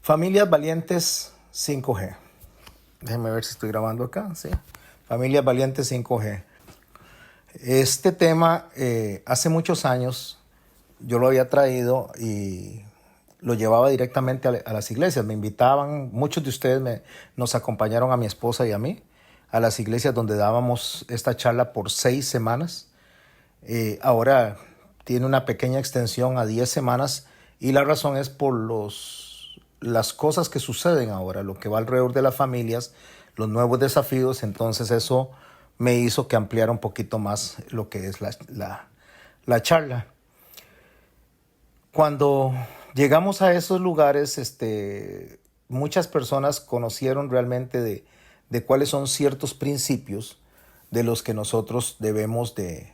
Familias Valientes 5G. Déjenme ver si estoy grabando acá. Sí. Familias Valientes 5G. Este tema hace muchos años yo lo había traído y lo llevaba directamente a las iglesias. Me invitaban, muchos de ustedes nos acompañaron a mi esposa y a mí a las iglesias donde dábamos esta charla por 6 semanas. Ahora tiene una pequeña extensión a 10 semanas y la razón es por las cosas que suceden ahora, lo que va alrededor de las familias, los nuevos desafíos. Entonces eso me hizo que ampliara un poquito más lo que es la charla. Cuando llegamos a esos lugares, muchas personas conocieron realmente de cuáles son ciertos principios de los que nosotros debemos de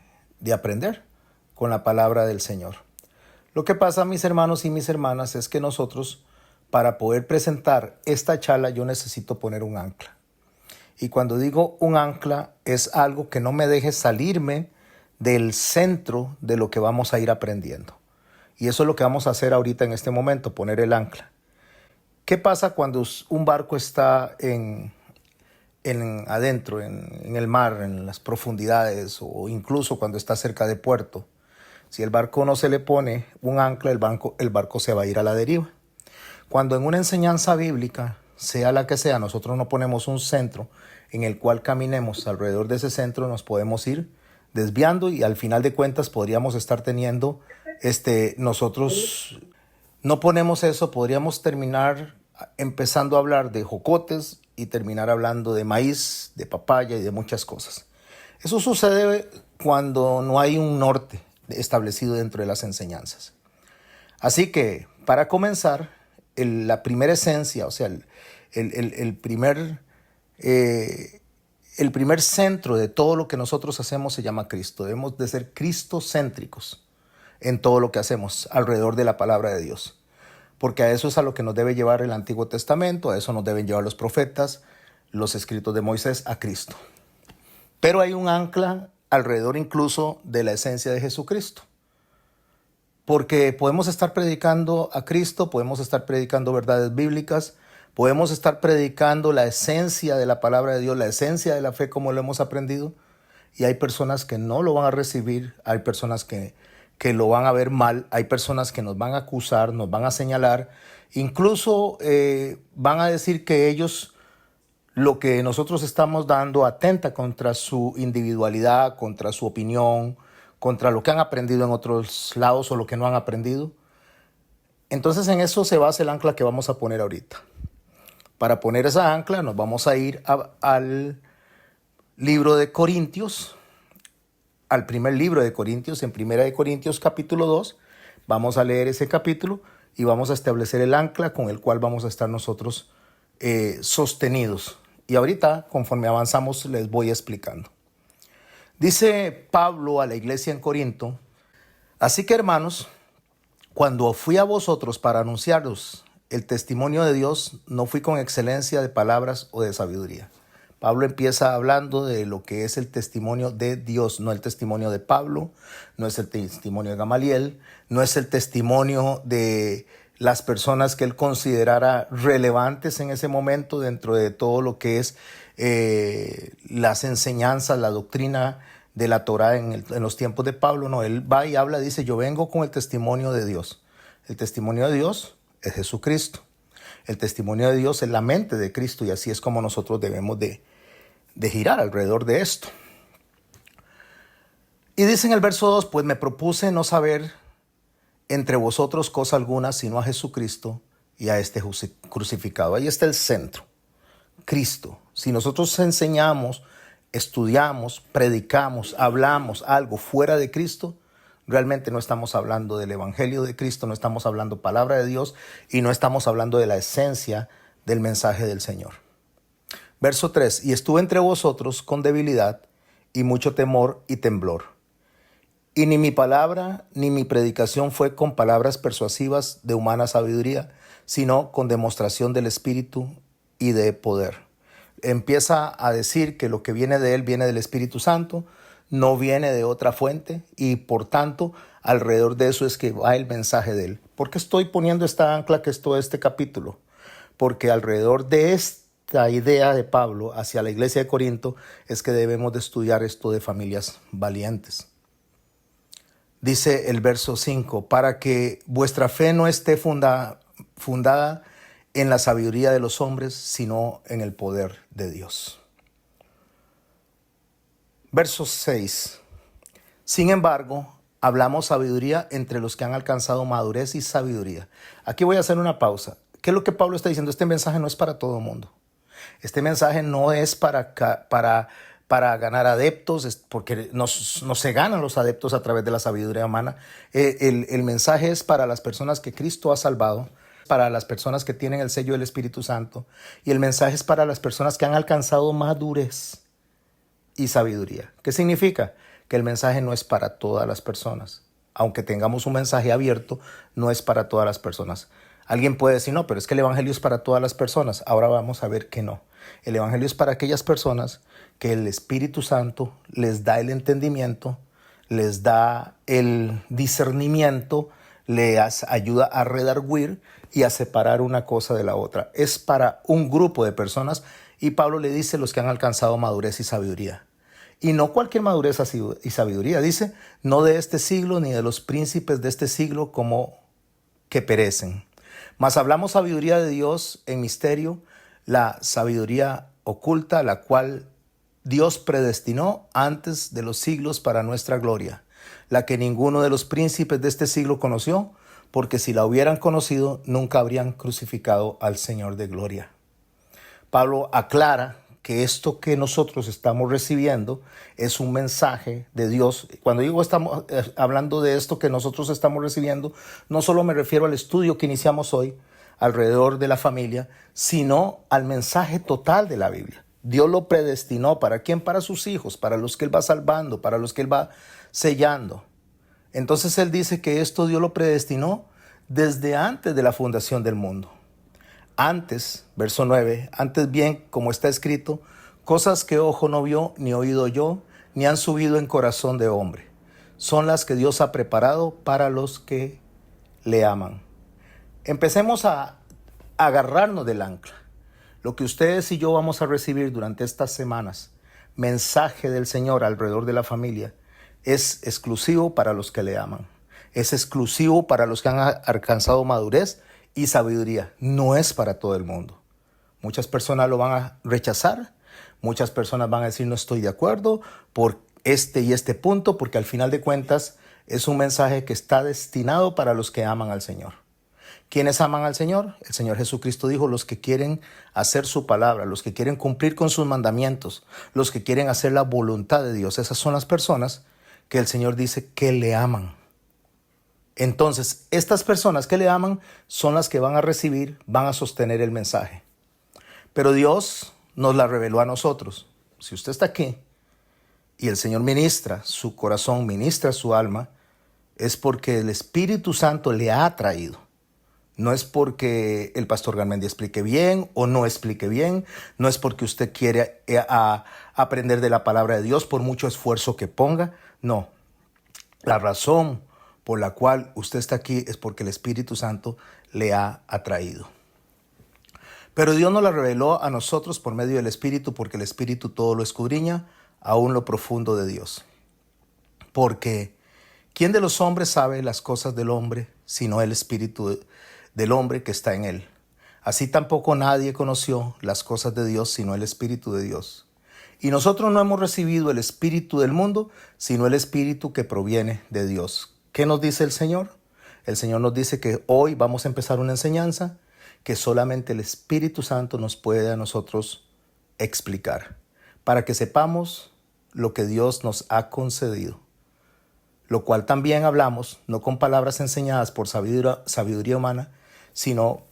aprender con la palabra del Señor. Lo que pasa, mis hermanos y mis hermanas, es que nosotros, para poder presentar esta charla, yo necesito poner un ancla. Y cuando digo un ancla, es algo que no me deje salirme del centro de lo que vamos a ir aprendiendo. Y eso es lo que vamos a hacer ahorita en este momento, poner el ancla. ¿Qué pasa cuando un barco está adentro, en el mar, en las profundidades, o incluso cuando está cerca de puerto? Si el barco no se le pone un ancla, el barco se va a ir a la deriva. Cuando en una enseñanza bíblica, sea la que sea, nosotros no ponemos un centro en el cual caminemos alrededor de ese centro, nos podemos ir desviando y al final de cuentas podríamos estar teniendo, nosotros no ponemos eso, podríamos terminar empezando a hablar de jocotes y terminar hablando de maíz, de papaya y de muchas cosas. Eso sucede cuando no hay un norte establecido dentro de las enseñanzas. Así que, para comenzar, la primera esencia, o sea, el primer centro de todo lo que nosotros hacemos se llama Cristo. Debemos de ser cristocéntricos en todo lo que hacemos alrededor de la palabra de Dios. Porque a eso es a lo que nos debe llevar el Antiguo Testamento, a eso nos deben llevar los profetas, los escritos de Moisés, a Cristo. Pero hay un ancla alrededor incluso de la esencia de Jesucristo. Porque podemos estar predicando a Cristo, podemos estar predicando verdades bíblicas, podemos estar predicando la esencia de la palabra de Dios, la esencia de la fe como lo hemos aprendido, y hay personas que no lo van a recibir, hay personas que lo van a ver mal, hay personas que nos van a acusar, nos van a señalar, incluso van a decir que ellos, lo que nosotros estamos dando atenta contra su individualidad, contra su opinión, contra lo que han aprendido en otros lados o lo que no han aprendido. Entonces en eso se basa el ancla que vamos a poner ahorita. Para poner esa ancla nos vamos a ir al libro de Corintios, al primer libro de Corintios, en Primera de Corintios capítulo 2. Vamos a leer ese capítulo y vamos a establecer el ancla con el cual vamos a estar nosotros sostenidos. Y ahorita, conforme avanzamos, les voy explicando. Dice Pablo a la iglesia en Corinto: así que, hermanos, cuando fui a vosotros para anunciaros el testimonio de Dios, no fui con excelencia de palabras o de sabiduría. Pablo empieza hablando de lo que es el testimonio de Dios, no el testimonio de Pablo, no es el testimonio de Gamaliel, no es el testimonio de las personas que él considerara relevantes en ese momento dentro de todo lo que es las enseñanzas, la doctrina de la Torá en los tiempos de Pablo. No, él va y habla, dice: yo vengo con el testimonio de Dios. El testimonio de Dios es Jesucristo. El testimonio de Dios es la mente de Cristo, y así es como nosotros debemos de girar alrededor de esto. Y dice en el verso 2, pues me propuse no saber entre vosotros cosa alguna, sino a Jesucristo y a este crucificado. Ahí está el centro, Cristo. Si nosotros enseñamos, estudiamos, predicamos, hablamos algo fuera de Cristo, realmente no estamos hablando del evangelio de Cristo, no estamos hablando palabra de Dios y no estamos hablando de la esencia del mensaje del Señor. Verso 3, y estuve entre vosotros con debilidad y mucho temor y temblor. Y ni mi palabra ni mi predicación fue con palabras persuasivas de humana sabiduría, sino con demostración del Espíritu y de poder. Empieza a decir que lo que viene de él viene del Espíritu Santo, no viene de otra fuente, y por tanto alrededor de eso es que va el mensaje de él. ¿Por qué estoy poniendo esta ancla que es todo este capítulo? porque alrededor de esta idea de Pablo hacia la iglesia de Corinto es que debemos de estudiar esto de familias valientes. Dice el verso 5, para que vuestra fe no esté fundada en la sabiduría de los hombres, sino en el poder de Dios. Verso 6. Sin embargo, hablamos sabiduría entre los que han alcanzado madurez y sabiduría. Aquí voy a hacer una pausa. ¿Qué es lo que Pablo está diciendo? Este mensaje no es para todo el mundo. Este mensaje no es para ganar adeptos, porque no se ganan los adeptos a través de la sabiduría humana. El mensaje es para las personas que Cristo ha salvado, para las personas que tienen el sello del Espíritu Santo, y el mensaje es para las personas que han alcanzado madurez y sabiduría. ¿Qué significa? Que el mensaje no es para todas las personas. Aunque tengamos un mensaje abierto, no es para todas las personas. Alguien puede decir, no, pero es que el evangelio es para todas las personas. Ahora vamos a ver que no. El evangelio es para aquellas personas que el Espíritu Santo les da el entendimiento, les da el discernimiento, les ayuda a redarguir y a separar una cosa de la otra. Es para un grupo de personas, y Pablo le dice los que han alcanzado madurez y sabiduría. Y no cualquier madurez y sabiduría. Dice, no de este siglo ni de los príncipes de este siglo como que perecen. Mas hablamos sabiduría de Dios en misterio, la sabiduría oculta, la cual Dios predestinó antes de los siglos para nuestra gloria, la que ninguno de los príncipes de este siglo conoció, porque si la hubieran conocido, nunca habrían crucificado al Señor de gloria. Pablo aclara que esto que nosotros estamos recibiendo es un mensaje de Dios. Cuando digo estamos hablando de esto que nosotros estamos recibiendo, no solo me refiero al estudio que iniciamos hoy alrededor de la familia, sino al mensaje total de la Biblia. Dios lo predestinó. ¿Para quién? Para sus hijos, para los que Él va salvando, para los que Él va sellando. Entonces Él dice que esto Dios lo predestinó desde antes de la fundación del mundo. Antes, verso 9, antes bien, como está escrito, cosas que ojo no vio, ni oído oyó, ni han subido en corazón de hombre, son las que Dios ha preparado para los que le aman. Empecemos a agarrarnos del ancla. Lo que ustedes y yo vamos a recibir durante estas semanas, mensaje del Señor alrededor de la familia, es exclusivo para los que le aman. Es exclusivo para los que han alcanzado madurez y sabiduría. No es para todo el mundo. Muchas personas lo van a rechazar. Muchas personas van a decir no estoy de acuerdo por este y este punto, porque al final de cuentas es un mensaje que está destinado para los que aman al Señor. ¿Quiénes aman al Señor? El Señor Jesucristo dijo, los que quieren hacer su palabra, los que quieren cumplir con sus mandamientos, los que quieren hacer la voluntad de Dios. Esas son las personas que el Señor dice que le aman. Entonces, estas personas que le aman son las que van a recibir, van a sostener el mensaje. Pero Dios nos la reveló a nosotros. Si usted está aquí y el Señor ministra su corazón, ministra su alma, es porque el Espíritu Santo le ha traído. No es porque el pastor Garmendia explique bien o no explique bien. No es porque usted quiere aprender de la palabra de Dios por mucho esfuerzo que ponga. No. La razón por la cual usted está aquí es porque el Espíritu Santo le ha atraído. Pero Dios nos la reveló a nosotros por medio del Espíritu, porque el Espíritu todo lo escudriña, aún lo profundo de Dios. Porque ¿quién de los hombres sabe las cosas del hombre, sino el Espíritu del hombre que está en él? Así tampoco nadie conoció las cosas de Dios, sino el Espíritu de Dios. Y nosotros no hemos recibido el espíritu del mundo, sino el Espíritu que proviene de Dios. ¿Qué nos dice el Señor? El Señor nos dice que hoy vamos a empezar una enseñanza que solamente el Espíritu Santo nos puede a nosotros explicar, para que sepamos lo que Dios nos ha concedido, lo cual también hablamos, no con palabras enseñadas por sabiduría humana, sino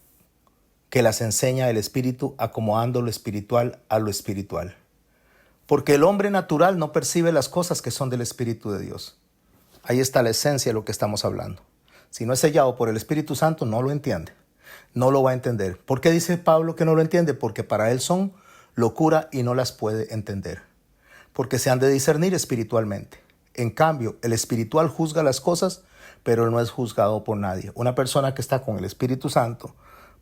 que las enseña el Espíritu, acomodando lo espiritual a lo espiritual. Porque el hombre natural no percibe las cosas que son del Espíritu de Dios. Ahí está la esencia de lo que estamos hablando. Si no es sellado por el Espíritu Santo, no lo entiende. No lo va a entender. ¿Por qué dice Pablo que no lo entiende? Porque para él son locura y no las puede entender. Porque se han de discernir espiritualmente. En cambio, el espiritual juzga las cosas, pero no es juzgado por nadie. Una persona que está con el Espíritu Santo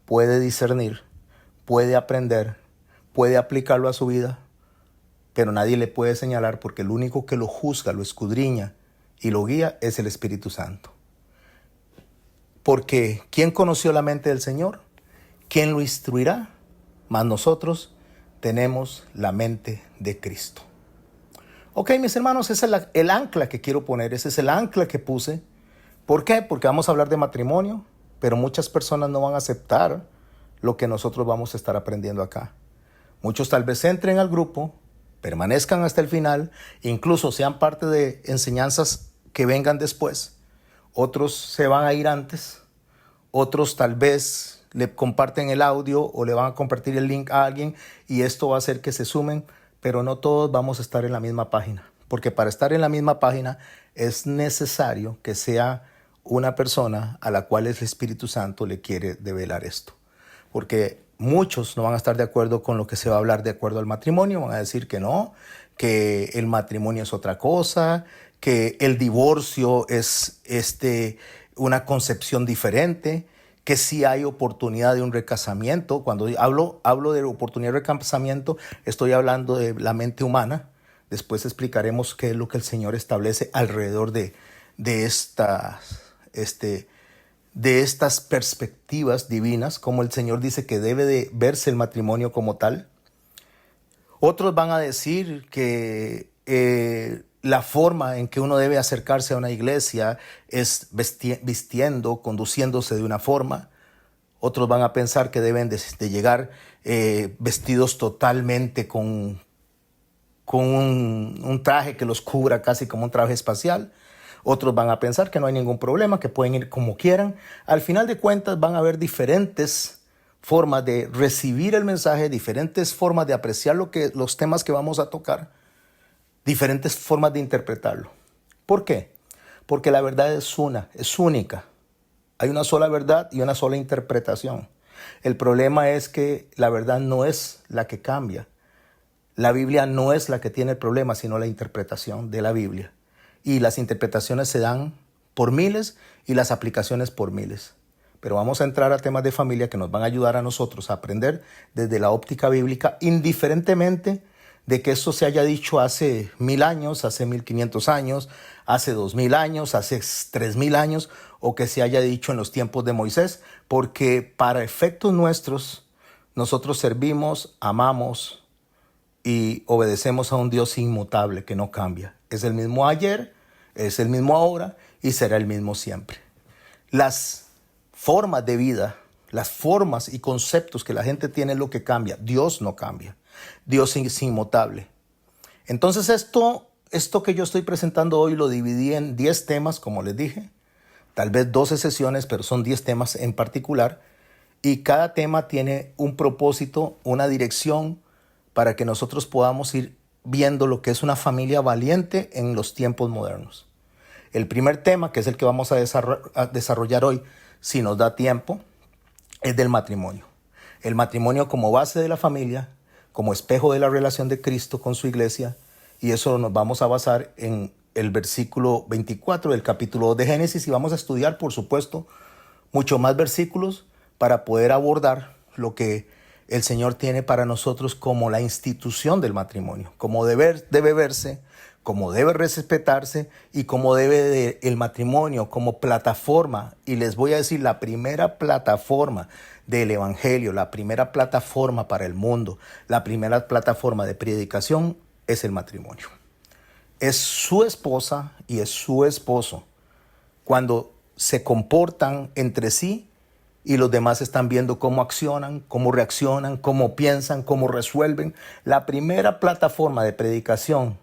puede discernir puede aprender, puede aplicarlo a su vida, pero nadie le puede señalar porque el único que lo juzga, lo escudriña y lo guía es el Espíritu Santo. Porque ¿quién conoció la mente del Señor? ¿Quién lo instruirá? Mas nosotros tenemos la mente de Cristo. Ok, mis hermanos, ese es el ancla que quiero poner, ese es el ancla que puse. ¿Por qué? Porque vamos a hablar de matrimonio, pero muchas personas no van a aceptar lo que nosotros vamos a estar aprendiendo acá. Muchos tal vez entren al grupo, permanezcan hasta el final, incluso sean parte de enseñanzas que vengan después. Otros se van a ir antes, otros tal vez le comparten el audio o le van a compartir el link a alguien y esto va a hacer que se sumen, pero no todos vamos a estar en la misma página, porque para estar en la misma página es necesario que sea una persona a la cual el Espíritu Santo le quiere develar esto, porque muchos no van a estar de acuerdo con lo que se va a hablar de acuerdo al matrimonio, van a decir que no, que el matrimonio es otra cosa, que el divorcio es una concepción diferente, que sí hay oportunidad de un recasamiento. Cuando hablo de oportunidad de recasamiento, estoy hablando de la mente humana. Después explicaremos qué es lo que el Señor establece alrededor de estas perspectivas divinas, como el Señor dice que debe de verse el matrimonio como tal. Otros van a decir que la forma en que uno debe acercarse a una iglesia es vistiendo, conduciéndose de una forma. Otros van a pensar que deben de llegar vestidos totalmente con un traje que los cubra casi como un traje espacial. Otros van a pensar que no hay ningún problema, que pueden ir como quieran. Al final de cuentas van a haber diferentes formas de recibir el mensaje, diferentes formas de apreciar los temas que vamos a tocar, diferentes formas de interpretarlo. ¿Por qué? Porque la verdad es única. Hay una sola verdad y una sola interpretación. El problema es que la verdad no es la que cambia. La Biblia no es la que tiene el problema, sino la interpretación de la Biblia. Y las interpretaciones se dan por miles y las aplicaciones por miles. Pero vamos a entrar a temas de familia que nos van a ayudar a nosotros a aprender desde la óptica bíblica, indiferentemente de que esto se haya dicho hace 1000 años, hace 1500 años, hace 2000 años, hace 3000 años, o que se haya dicho en los tiempos de Moisés, porque para efectos nuestros, nosotros servimos, amamos y obedecemos a un Dios inmutable que no cambia. Es el mismo ayer, es el mismo ahora y será el mismo siempre. Las formas de vida, las formas y conceptos que la gente tiene es lo que cambia. Dios no cambia. Dios es inmutable. Entonces esto que yo estoy presentando hoy lo dividí en 10 temas, como les dije. Tal vez 12 sesiones, pero son 10 temas en particular. Y cada tema tiene un propósito, una dirección para que nosotros podamos ir viendo lo que es una familia valiente en los tiempos modernos. El primer tema, que es el que vamos a desarrollar hoy, si nos da tiempo, es del matrimonio. El matrimonio como base de la familia, como espejo de la relación de Cristo con su iglesia, y eso nos vamos a basar en el versículo 24 del capítulo 2 de Génesis, y vamos a estudiar, por supuesto, mucho más versículos para poder abordar lo que el Señor tiene para nosotros como la institución del matrimonio, como debe verse, como debe respetarse y como debe el matrimonio como plataforma. Y les voy a decir, la primera plataforma del evangelio, la primera plataforma para el mundo, la primera plataforma de predicación es el matrimonio. Es su esposa y es su esposo cuando se comportan entre sí y los demás están viendo cómo accionan, cómo reaccionan, cómo piensan, cómo resuelven. La primera plataforma de predicación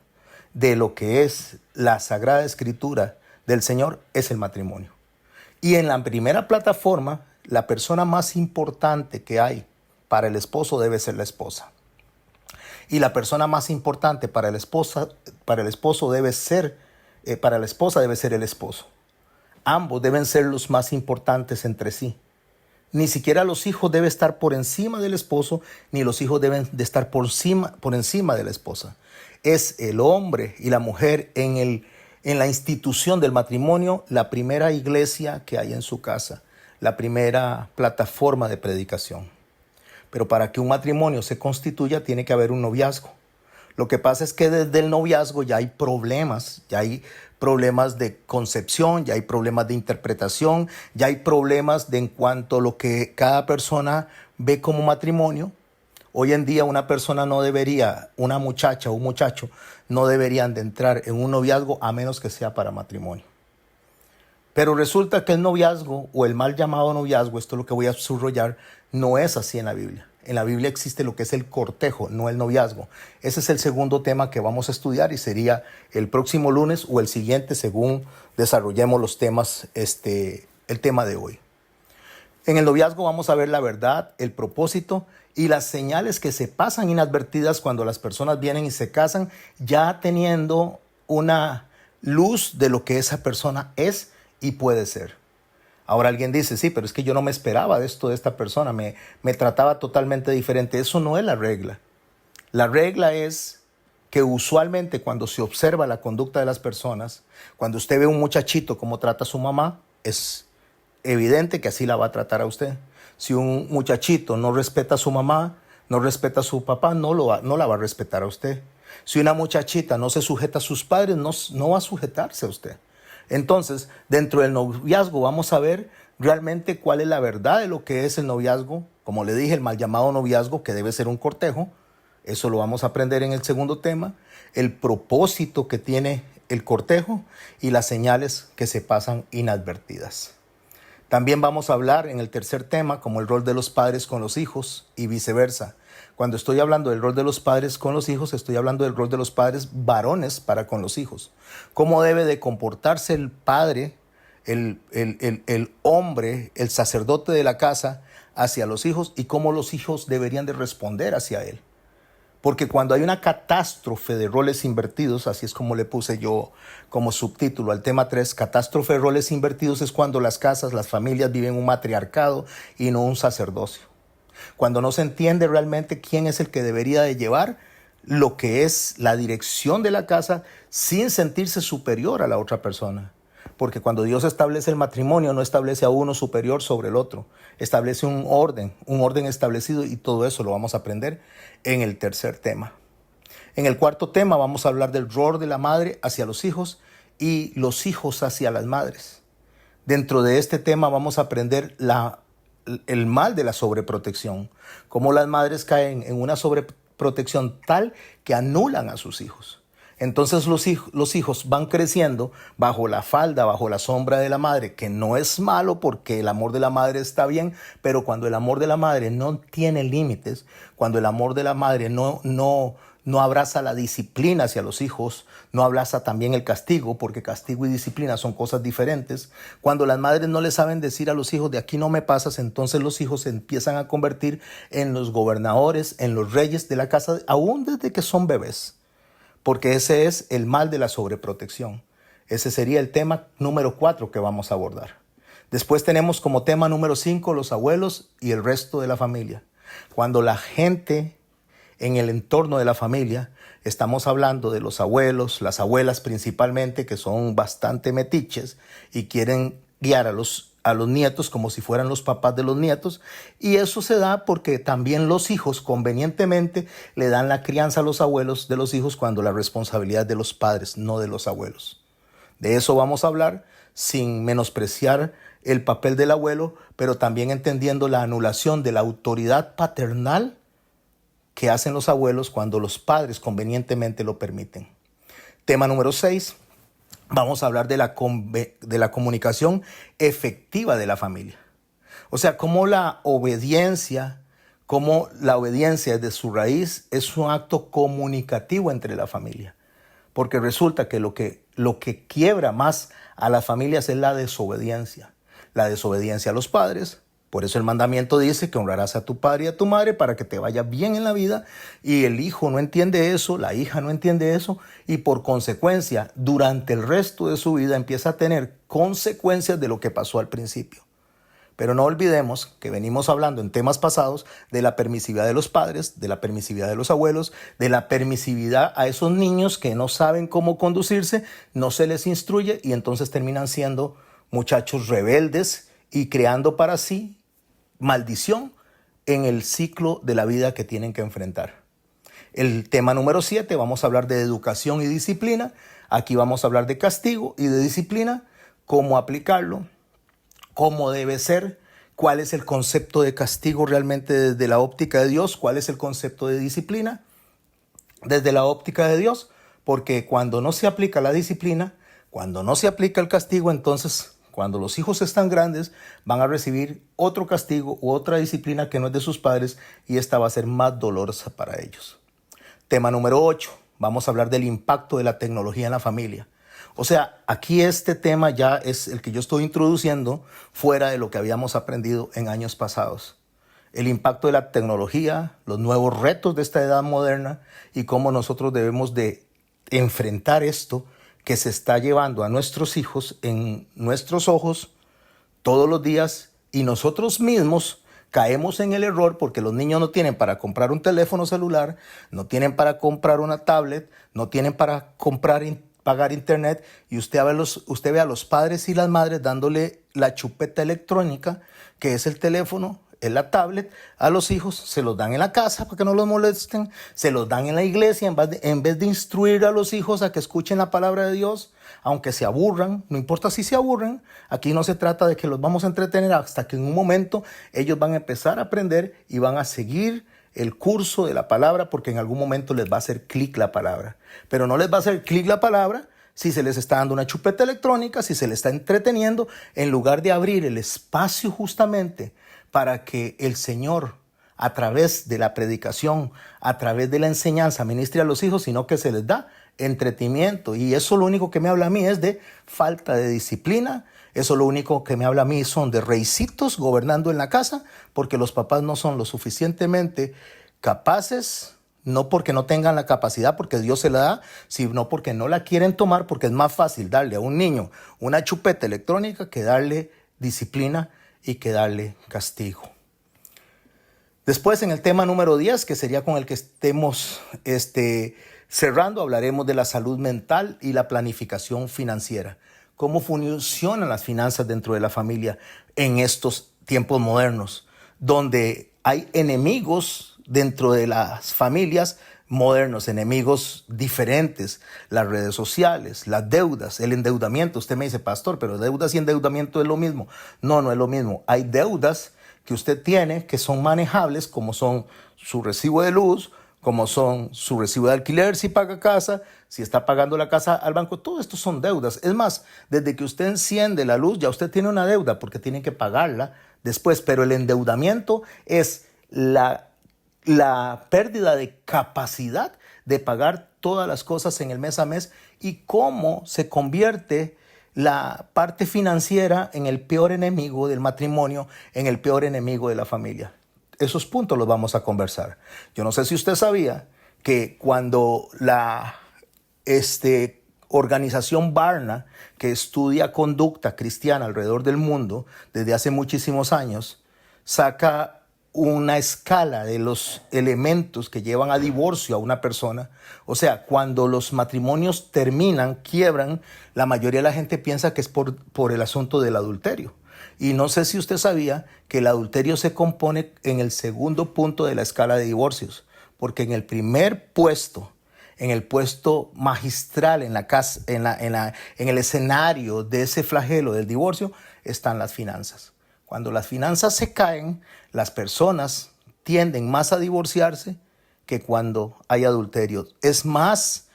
de lo que es la Sagrada Escritura del Señor es el matrimonio. Y en la primera plataforma, la persona más importante que hay para el esposo debe ser la esposa. Y la persona más importante para la esposa debe ser el esposo. Ambos deben ser los más importantes entre sí. Ni siquiera los hijos deben estar por encima del esposo, ni los hijos deben de estar por encima de la esposa. Es el hombre y la mujer en la institución del matrimonio, la primera iglesia que hay en su casa, la primera plataforma de predicación. Pero para que un matrimonio se constituya tiene que haber un noviazgo. Lo que pasa es que desde el noviazgo ya hay problemas de concepción, ya hay problemas de interpretación, ya hay problemas de en cuanto a lo que cada persona ve como matrimonio. Hoy en día una persona no debería, una muchacha o un muchacho, no deberían de entrar en un noviazgo a menos que sea para matrimonio. Pero resulta que el noviazgo o el mal llamado noviazgo, esto es lo que voy a subrayar, no es así en la Biblia. En la Biblia existe lo que es el cortejo, no el noviazgo. Ese es el segundo tema que vamos a estudiar y sería el próximo lunes o el siguiente según desarrollemos los temas, el tema de hoy. En el noviazgo vamos a ver la verdad, el propósito y las señales que se pasan inadvertidas cuando las personas vienen y se casan, ya teniendo una luz de lo que esa persona es y puede ser. Ahora alguien dice, sí, pero es que yo no me esperaba de esto de esta persona, me trataba totalmente diferente. Eso no es la regla. La regla es que usualmente cuando se observa la conducta de las personas, cuando usted ve a un muchachito cómo trata a su mamá, es evidente que así la va a tratar a usted. Si un muchachito no respeta a su mamá, no respeta a su papá, no la va a respetar a usted. Si una muchachita no se sujeta a sus padres, no va a sujetarse a usted. Entonces, dentro del noviazgo vamos a ver realmente cuál es la verdad de lo que es el noviazgo. Como le dije, el mal llamado noviazgo, que debe ser un cortejo. Eso lo vamos a aprender en el segundo tema. El propósito que tiene el cortejo y las señales que se pasan inadvertidas. También vamos a hablar en el tercer tema como el rol de los padres con los hijos y viceversa. Cuando estoy hablando del rol de los padres con los hijos, estoy hablando del rol de los padres varones para con los hijos. Cómo debe de comportarse el padre, el hombre, el sacerdote de la casa hacia los hijos y cómo los hijos deberían de responder hacia él. Porque cuando hay una catástrofe de roles invertidos, así es como le puse yo como subtítulo al tema 3, catástrofe de roles invertidos es cuando las casas, las familias viven un matriarcado y no un sacerdocio. Cuando no se entiende realmente quién es el que debería de llevar lo que es la dirección de la casa sin sentirse superior a la otra persona. Porque cuando Dios establece el matrimonio, no establece a uno superior sobre el otro. Establece un orden establecido y todo eso lo vamos a aprender en el tercer tema. En el cuarto tema vamos a hablar del rol de la madre hacia los hijos y los hijos hacia las madres. Dentro de este tema vamos a aprender el mal de la sobreprotección, cómo las madres caen en una sobreprotección tal que anulan a sus hijos. Entonces los hijos van creciendo bajo la falda, bajo la sombra de la madre, que no es malo porque el amor de la madre está bien, pero cuando el amor de la madre no tiene límites, cuando el amor de la madre no abraza la disciplina hacia los hijos, no abraza también el castigo, porque castigo y disciplina son cosas diferentes. Cuando las madres no le saben decir a los hijos, de aquí no me pasas, entonces los hijos se empiezan a convertir en los gobernadores, en los reyes de la casa, aún desde que son bebés. Porque ese es el mal de la sobreprotección. Ese sería el tema número 4 que vamos a abordar. Después tenemos como tema número 5 los abuelos y el resto de la familia. Cuando la gente en el entorno de la familia, estamos hablando de los abuelos, las abuelas principalmente, que son bastante metiches y quieren guiar a los nietos como si fueran los papás de los nietos, y eso se da porque también los hijos convenientemente le dan la crianza a los abuelos de los hijos cuando la responsabilidad es de los padres, no de los abuelos. De eso vamos a hablar sin menospreciar el papel del abuelo, pero también entendiendo la anulación de la autoridad paternal que hacen los abuelos cuando los padres convenientemente lo permiten. Tema número 6. Vamos a hablar de la comunicación efectiva de la familia. O sea, cómo la obediencia desde su raíz es un acto comunicativo entre la familia. Porque resulta que lo que quiebra más a las familias es la desobediencia. La desobediencia a los padres. Por eso el mandamiento dice que honrarás a tu padre y a tu madre para que te vaya bien en la vida. Y el hijo no entiende eso, la hija no entiende eso. Y por consecuencia, durante el resto de su vida empieza a tener consecuencias de lo que pasó al principio. Pero no olvidemos que venimos hablando en temas pasados de la permisividad de los padres, de la permisividad de los abuelos, de la permisividad a esos niños que no saben cómo conducirse, no se les instruye y entonces terminan siendo muchachos rebeldes y creando para sí maldición en el ciclo de la vida que tienen que enfrentar. El tema número 7, vamos a hablar de educación y disciplina. Aquí vamos a hablar de castigo y de disciplina, cómo aplicarlo, cómo debe ser, cuál es el concepto de castigo realmente desde la óptica de Dios, cuál es el concepto de disciplina desde la óptica de Dios, porque cuando no se aplica la disciplina, cuando no se aplica el castigo, entonces cuando los hijos están grandes van a recibir otro castigo u otra disciplina que no es de sus padres y esta va a ser más dolorosa para ellos. Tema número 8, vamos a hablar del impacto de la tecnología en la familia. O sea, aquí este tema ya es el que yo estoy introduciendo fuera de lo que habíamos aprendido en años pasados. El impacto de la tecnología, los nuevos retos de esta edad moderna y cómo nosotros debemos de enfrentar esto que se está llevando a nuestros hijos en nuestros ojos todos los días y nosotros mismos caemos en el error porque los niños no tienen para comprar un teléfono celular, no tienen para comprar una tablet, no tienen para pagar internet y usted ve a los padres y las madres dándole la chupeta electrónica que es el teléfono, es la tablet, a los hijos, se los dan en la casa para que no los molesten, se los dan en la iglesia en vez de instruir a los hijos a que escuchen la palabra de Dios, aunque se aburran, no importa si se aburren, aquí no se trata de que los vamos a entretener hasta que en un momento ellos van a empezar a aprender y van a seguir el curso de la palabra porque en algún momento les va a hacer clic la palabra, pero no les va a hacer clic la palabra si se les está dando una chupeta electrónica, si se les está entreteniendo, en lugar de abrir el espacio justamente para que el Señor, a través de la predicación, a través de la enseñanza, ministre a los hijos, sino que se les da entretenimiento. Y eso lo único que me habla a mí es de falta de disciplina. Eso lo único que me habla a mí son de reycitos gobernando en la casa, porque los papás no son lo suficientemente capaces, no porque no tengan la capacidad, porque Dios se la da, sino porque no la quieren tomar, porque es más fácil darle a un niño una chupeta electrónica que darle disciplina y que darle castigo. Después, en el tema número 10, que sería con el que estemos cerrando, hablaremos de la salud mental y la planificación financiera. Cómo funcionan las finanzas dentro de la familia en estos tiempos modernos, donde hay enemigos dentro de las familias modernos, enemigos diferentes, las redes sociales, las deudas, el endeudamiento. Usted me dice, pastor, pero deudas y endeudamiento es lo mismo. No, no es lo mismo. Hay deudas que usted tiene que son manejables, como son su recibo de luz, como son su recibo de alquiler si paga casa, si está pagando la casa al banco. Todo esto son deudas. Es más, desde que usted enciende la luz ya usted tiene una deuda porque tiene que pagarla después. Pero el endeudamiento es la pérdida de capacidad de pagar todas las cosas en el mes a mes y cómo se convierte la parte financiera en el peor enemigo del matrimonio, en el peor enemigo de la familia. Esos puntos los vamos a conversar. Yo no sé si usted sabía que cuando la organización Barna, que estudia conducta cristiana alrededor del mundo desde hace muchísimos años, saca una escala de los elementos que llevan a divorcio a una persona. O sea, cuando los matrimonios terminan, quiebran, la mayoría de la gente piensa que es por el asunto del adulterio. Y no sé si usted sabía que el adulterio se compone en el segundo punto de la escala de divorcios, porque en el primer puesto, en el puesto magistral, en el escenario de ese flagelo del divorcio, están las finanzas. Cuando las finanzas se caen, las personas tienden más a divorciarse que cuando hay adulterio. Es más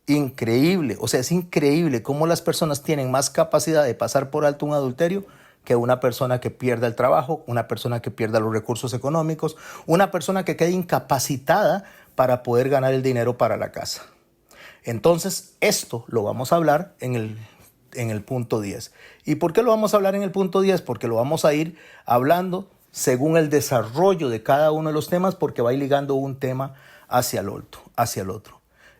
increíble, o sea, es increíble cómo las personas tienen más capacidad de pasar por alto un adulterio que una persona que pierda el trabajo, una persona que pierda los recursos económicos, una persona que quede incapacitada para poder ganar el dinero para la casa. Entonces, esto lo vamos a hablar en el punto 10. ¿Y por qué lo vamos a hablar en el punto 10? Porque lo vamos a ir hablando según el desarrollo de cada uno de los temas, porque va a ir ligando un tema hacia el otro.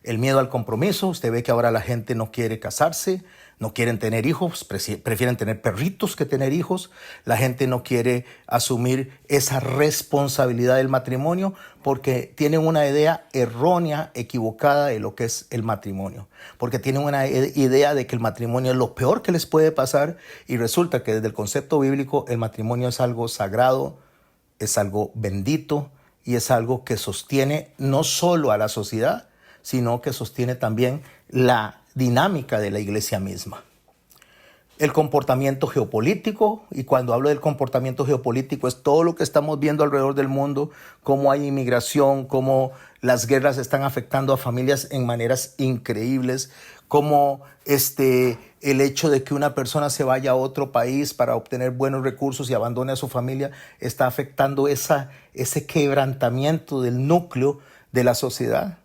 El miedo al compromiso. Usted ve que ahora la gente no quiere casarse, no quieren tener hijos, prefieren tener perritos que tener hijos. La gente no quiere asumir esa responsabilidad del matrimonio porque tienen una idea errónea, equivocada de lo que es el matrimonio. Porque tienen una idea de que el matrimonio es lo peor que les puede pasar y resulta que desde el concepto bíblico el matrimonio es algo sagrado, es algo bendito y es algo que sostiene no solo a la sociedad, sino que sostiene también la dinámica de la iglesia misma. El comportamiento geopolítico, y cuando hablo del comportamiento geopolítico es todo lo que estamos viendo alrededor del mundo, cómo hay inmigración, cómo las guerras están afectando a familias en maneras increíbles, cómo el hecho de que una persona se vaya a otro país para obtener buenos recursos y abandone a su familia está afectando ese quebrantamiento del núcleo de la sociedad.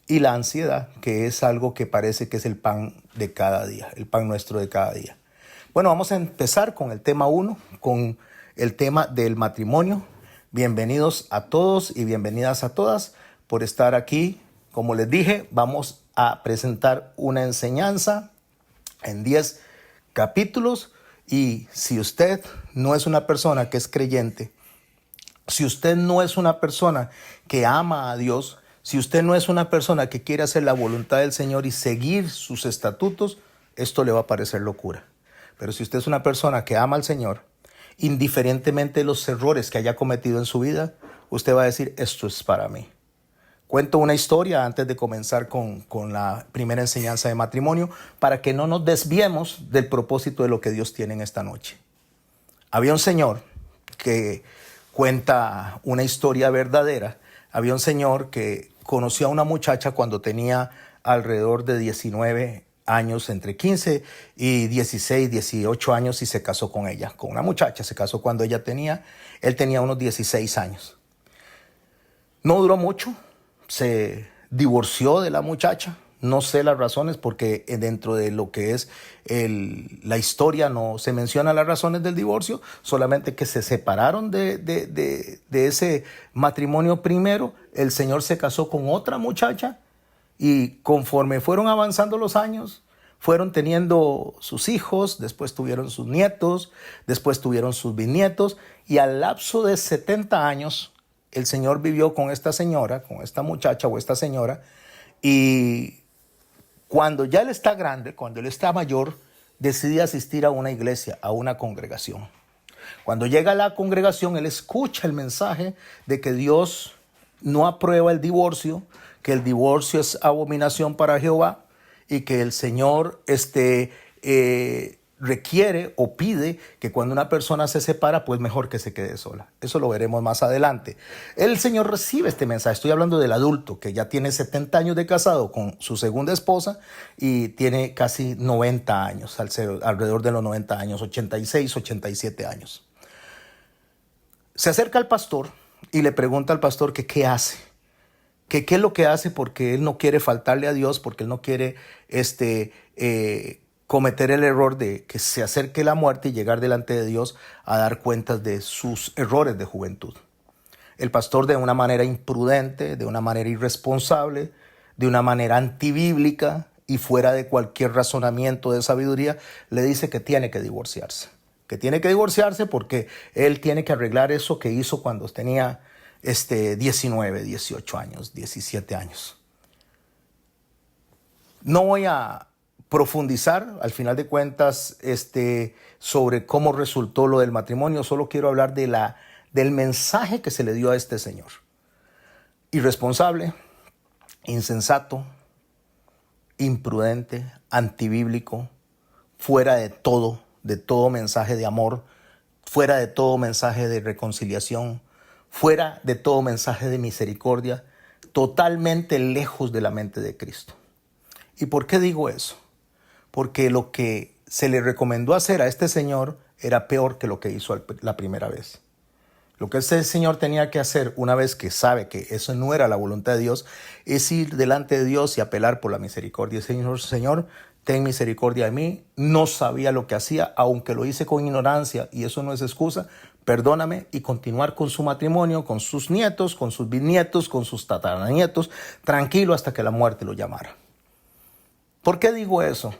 Y la ansiedad, que es algo que parece que es el pan de cada día, el pan nuestro de cada día. Bueno, vamos a empezar con el tema 1, con el tema del matrimonio. Bienvenidos a todos y bienvenidas a todas por estar aquí. Como les dije, vamos a presentar una enseñanza en 10 capítulos. Y si usted no es una persona que es creyente, si usted no es una persona que ama a Dios, si usted no es una persona que quiere hacer la voluntad del Señor y seguir sus estatutos, esto le va a parecer locura. Pero si usted es una persona que ama al Señor, indiferentemente de los errores que haya cometido en su vida, usted va a decir, esto es para mí. Cuento una historia antes de comenzar con la primera enseñanza de matrimonio para que no nos desviemos del propósito de lo que Dios tiene en esta noche. Había un señor que cuenta una historia verdadera. Había un señor que conoció a una muchacha cuando tenía alrededor de 19 años, entre 15 y 16, 18 años, y se casó con ella. Con una muchacha se casó cuando él tenía unos 16 años. No duró mucho, se divorció de la muchacha. No sé las razones porque dentro de lo que es la historia no se menciona las razones del divorcio, solamente que se separaron de ese matrimonio primero. El señor se casó con otra muchacha y conforme fueron avanzando los años, fueron teniendo sus hijos, después tuvieron sus nietos, después tuvieron sus bisnietos y al lapso de 70 años el señor vivió con esta señora, con esta muchacha o esta señora, y cuando ya él está grande, cuando él está mayor, decide asistir a una iglesia, a una congregación. Cuando llega a la congregación, él escucha el mensaje de que Dios no aprueba el divorcio, que el divorcio es abominación para Jehová y que el Señor requiere o pide que cuando una persona se separa, pues mejor que se quede sola. Eso lo veremos más adelante. El Señor recibe este mensaje. Estoy hablando del adulto que ya tiene 70 años de casado con su segunda esposa y tiene casi 90 años, alrededor de los 90 años, 86, 87 años. Se acerca al pastor y le pregunta al pastor que qué hace, que qué es lo que hace, porque él no quiere faltarle a Dios, porque él no quiere cometer el error de que se acerque la muerte y llegar delante de Dios a dar cuentas de sus errores de juventud. El pastor, de una manera imprudente, de una manera irresponsable, de una manera antibíblica y fuera de cualquier razonamiento de sabiduría, le dice que tiene que divorciarse. Que tiene que divorciarse porque él tiene que arreglar eso que hizo cuando tenía 19, 18 años, 17 años. No voy a profundizar, al final de cuentas, sobre cómo resultó lo del matrimonio. Solo quiero hablar del mensaje que se le dio a este señor. Irresponsable, insensato, imprudente, antibíblico, fuera de todo mensaje de amor, fuera de todo mensaje de reconciliación, fuera de todo mensaje de misericordia, totalmente lejos de la mente de Cristo. ¿Y por qué digo eso? Porque lo que se le recomendó hacer a este señor era peor que lo que hizo la primera vez. Lo que este señor tenía que hacer una vez que sabe que eso no era la voluntad de Dios, es ir delante de Dios y apelar por la misericordia. Señor, ten misericordia de mí. No sabía lo que hacía, aunque lo hice con ignorancia, y eso no es excusa. Perdóname, y continuar con su matrimonio, con sus nietos, con sus bisnietos, con sus tataranietos, tranquilo hasta que la muerte lo llamara. ¿Por qué digo eso?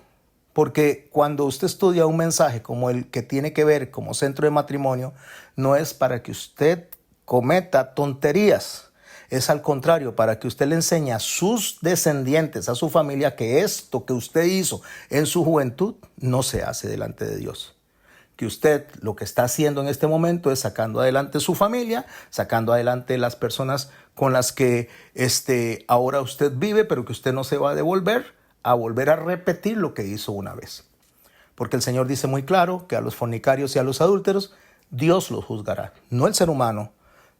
Porque cuando usted estudia un mensaje como el que tiene que ver como centro de matrimonio, no es para que usted cometa tonterías. Es al contrario, para que usted le enseñe a sus descendientes, a su familia, que esto que usted hizo en su juventud no se hace delante de Dios. que usted lo que está haciendo en este momento es sacando adelante su familia, sacando adelante las personas con las que ahora usted vive, pero que usted no se va a volver a repetir lo que hizo una vez. Porque el Señor dice muy claro que a los fornicarios y a los adúlteros Dios los juzgará, no el ser humano,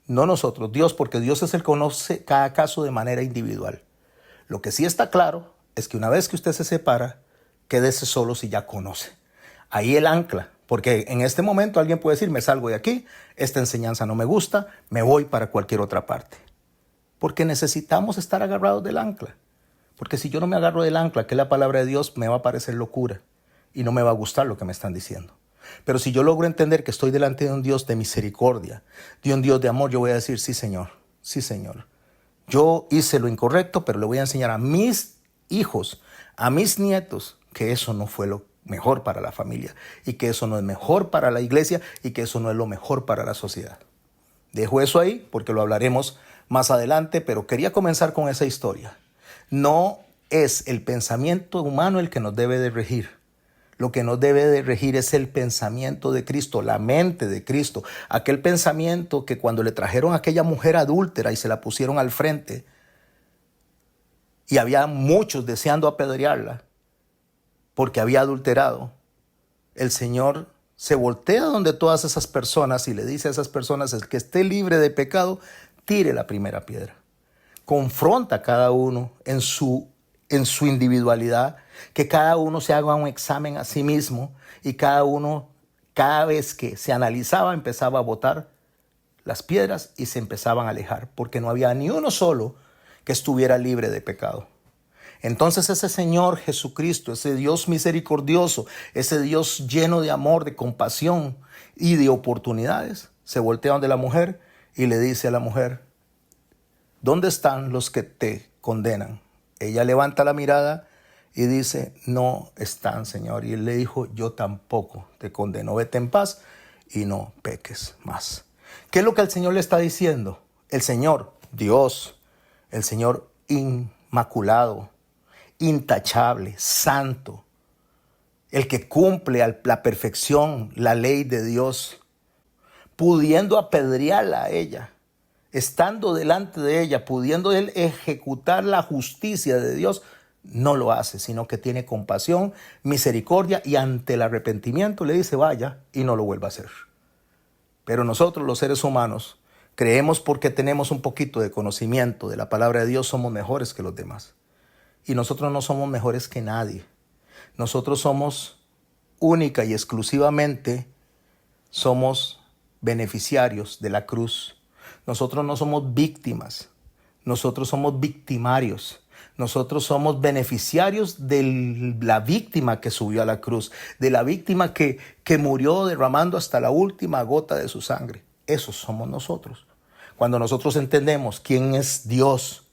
no nosotros, Dios, porque Dios es el que conoce cada caso de manera individual. Lo que sí está claro es que una vez que usted se separa, quédese solo si ya conoce. Ahí el ancla, porque en este momento alguien puede decir, me salgo de aquí, esta enseñanza no me gusta, me voy para cualquier otra parte. Porque necesitamos estar agarrados del ancla. Porque si yo no me agarro del ancla, que es la palabra de Dios, me va a parecer locura y no me va a gustar lo que me están diciendo. Pero si yo logro entender que estoy delante de un Dios de misericordia, de un Dios de amor, yo voy a decir, sí, Señor, sí, Señor. Yo hice lo incorrecto, pero le voy a enseñar a mis hijos, a mis nietos, que eso no fue lo mejor para la familia y que eso no es mejor para la iglesia y que eso no es lo mejor para la sociedad. Dejo eso ahí porque lo hablaremos más adelante, pero quería comenzar con esa historia. No es el pensamiento humano el que nos debe de regir. Lo que nos debe de regir es el pensamiento de Cristo, la mente de Cristo. Aquel pensamiento que cuando le trajeron a aquella mujer adúltera y se la pusieron al frente y había muchos deseando apedrearla porque había adulterado, el Señor se voltea donde todas esas personas y le dice a esas personas, el que esté libre de pecado, tire la primera piedra. Confronta a cada uno en su individualidad, que cada uno se haga un examen a sí mismo y cada uno, cada vez que se analizaba, empezaba a botar las piedras y se empezaban a alejar, porque no había ni uno solo que estuviera libre de pecado. Entonces ese Señor Jesucristo, ese Dios misericordioso, ese Dios lleno de amor, de compasión y de oportunidades, se voltea donde la mujer y le dice a la mujer, ¿dónde están los que te condenan? Ella levanta la mirada y dice, no están, Señor. Y él le dijo, yo tampoco te condeno. Vete en paz y no peques más. ¿Qué es lo que el Señor le está diciendo? El Señor, Dios, el Señor inmaculado, intachable, santo, el que cumple a la perfección la ley de Dios, pudiendo apedrearla a ella, estando delante de ella, pudiendo él ejecutar la justicia de Dios, no lo hace, sino que tiene compasión, misericordia y ante el arrepentimiento le dice vaya y no lo vuelva a hacer. Pero nosotros los seres humanos creemos porque tenemos un poquito de conocimiento de la palabra de Dios somos mejores que los demás. Y nosotros no somos mejores que nadie. Nosotros somos única y exclusivamente somos beneficiarios de la cruz. Nosotros no somos víctimas, nosotros somos victimarios. Nosotros somos beneficiarios de la víctima que subió a la cruz, de la víctima que murió derramando hasta la última gota de su sangre. Esos somos nosotros. Cuando nosotros entendemos quién es Dios,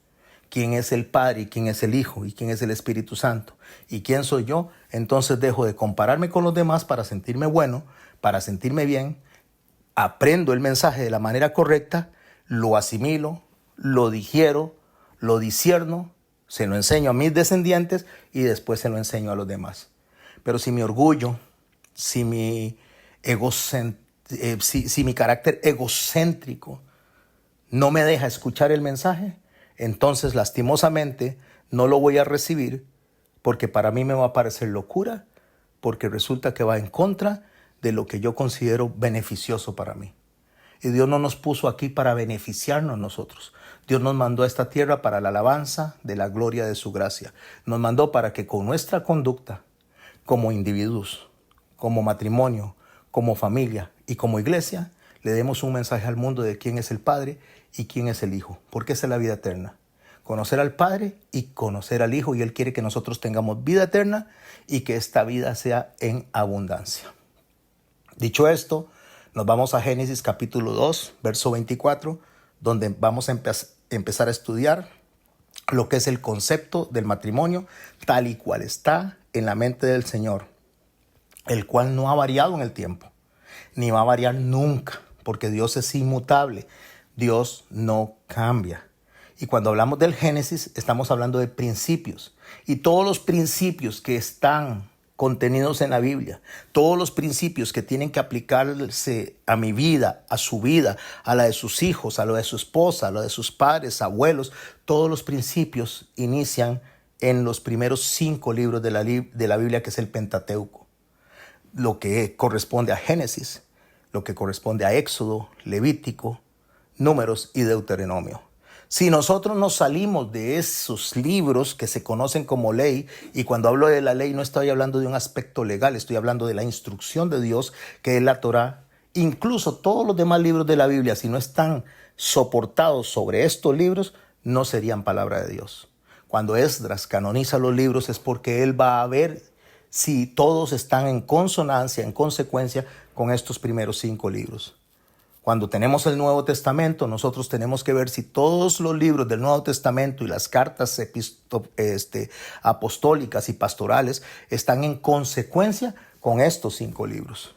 quién es el Padre, y quién es el Hijo, y quién es el Espíritu Santo, y quién soy yo, entonces dejo de compararme con los demás para sentirme bueno, para sentirme bien, aprendo el mensaje de la manera correcta, lo asimilo, lo digiero, lo discierno, se lo enseño a mis descendientes y después se lo enseño a los demás. Pero si mi orgullo, si mi carácter egocéntrico no me deja escuchar el mensaje, entonces lastimosamente no lo voy a recibir porque para mí me va a parecer locura, porque resulta que va en contra de lo que yo considero beneficioso para mí. Y Dios no nos puso aquí para beneficiarnos nosotros. Dios nos mandó a esta tierra para la alabanza de la gloria de su gracia. Nos mandó para que con nuestra conducta, como individuos, como matrimonio, como familia y como iglesia, le demos un mensaje al mundo de quién es el Padre y quién es el Hijo. Porque esa es la vida eterna. Conocer al Padre y conocer al Hijo. Y Él quiere que nosotros tengamos vida eterna y que esta vida sea en abundancia. Dicho esto, nos vamos a Génesis capítulo 2, verso 24, donde vamos a empezar a estudiar lo que es el concepto del matrimonio, tal y cual está en la mente del Señor, el cual no ha variado en el tiempo, ni va a variar nunca, porque Dios es inmutable, Dios no cambia. Y cuando hablamos del Génesis, estamos hablando de principios, y todos los principios que están contenidos en la Biblia, todos los principios que tienen que aplicarse a mi vida, a su vida, a la de sus hijos, a la de su esposa, a la de sus padres, abuelos, todos los principios inician en los primeros 5 libros de la Biblia, que es el Pentateuco. Lo que corresponde a Génesis, lo que corresponde a Éxodo, Levítico, Números y Deuteronomio. Si nosotros nos salimos de esos libros que se conocen como ley, y cuando hablo de la ley no estoy hablando de un aspecto legal, estoy hablando de la instrucción de Dios, que es la Torá, incluso todos los demás libros de la Biblia, si no están soportados sobre estos libros, no serían palabra de Dios. Cuando Esdras canoniza los libros es porque él va a ver si todos están en consonancia, en consecuencia con estos primeros 5 libros. Cuando tenemos el Nuevo Testamento, nosotros tenemos que ver si todos los libros del Nuevo Testamento y las cartas apostólicas y pastorales están en consecuencia con estos 5 libros.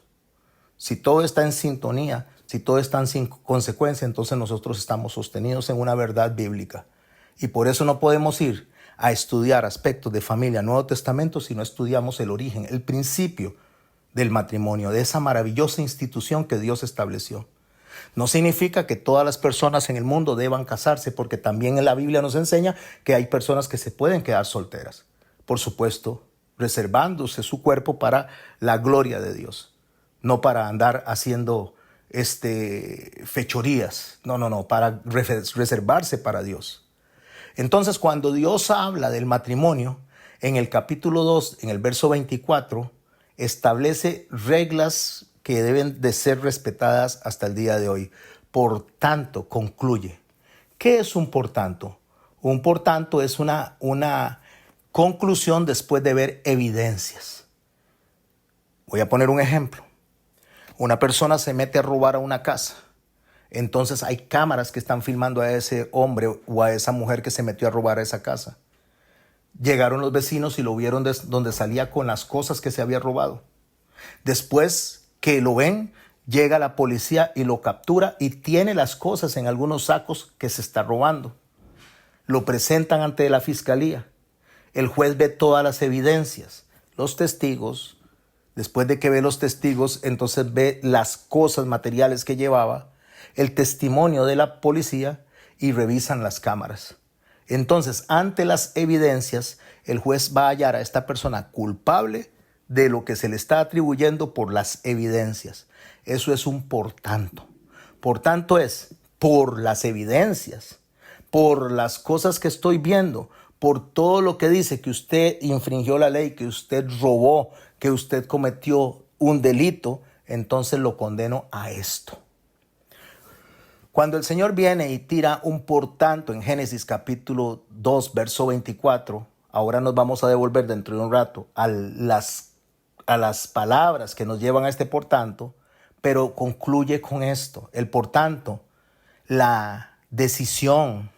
Si todo está en sintonía, si todo está en consecuencia, entonces nosotros estamos sostenidos en una verdad bíblica. Y por eso no podemos ir a estudiar aspectos de familia Nuevo Testamento si no estudiamos el origen, el principio del matrimonio, de esa maravillosa institución que Dios estableció. No significa que todas las personas en el mundo deban casarse, porque también en la Biblia nos enseña que hay personas que se pueden quedar solteras. Por supuesto, reservándose su cuerpo para la gloria de Dios, no para andar haciendo fechorías. No, para reservarse para Dios. Entonces, cuando Dios habla del matrimonio, en el capítulo 2, en el verso 24, establece reglas que deben de ser respetadas hasta el día de hoy. Por tanto, concluye. ¿Qué es un por tanto? Un por tanto es una conclusión después de ver evidencias. Voy a poner un ejemplo. Una persona se mete a robar a una casa. Entonces hay cámaras que están filmando a ese hombre o a esa mujer que se metió a robar a esa casa. Llegaron los vecinos y lo vieron donde salía con las cosas que se había robado. Después que lo ven, llega la policía y lo captura y tiene las cosas en algunos sacos que se está robando. Lo presentan ante la fiscalía. El juez ve todas las evidencias, los testigos. Después de que ve los testigos, entonces ve las cosas materiales que llevaba, el testimonio de la policía y revisan las cámaras. Entonces, ante las evidencias, el juez va a hallar a esta persona culpable de lo que se le está atribuyendo por las evidencias. Eso es un por tanto. Por tanto es por las evidencias, por las cosas que estoy viendo, por todo lo que dice que usted infringió la ley, que usted robó, que usted cometió un delito, entonces lo condeno a esto. Cuando el Señor viene y tira un por tanto en Génesis capítulo 2, verso 24, ahora nos vamos a devolver dentro de un rato a las palabras que nos llevan a este por tanto, pero concluye con esto. El por tanto, la decisión,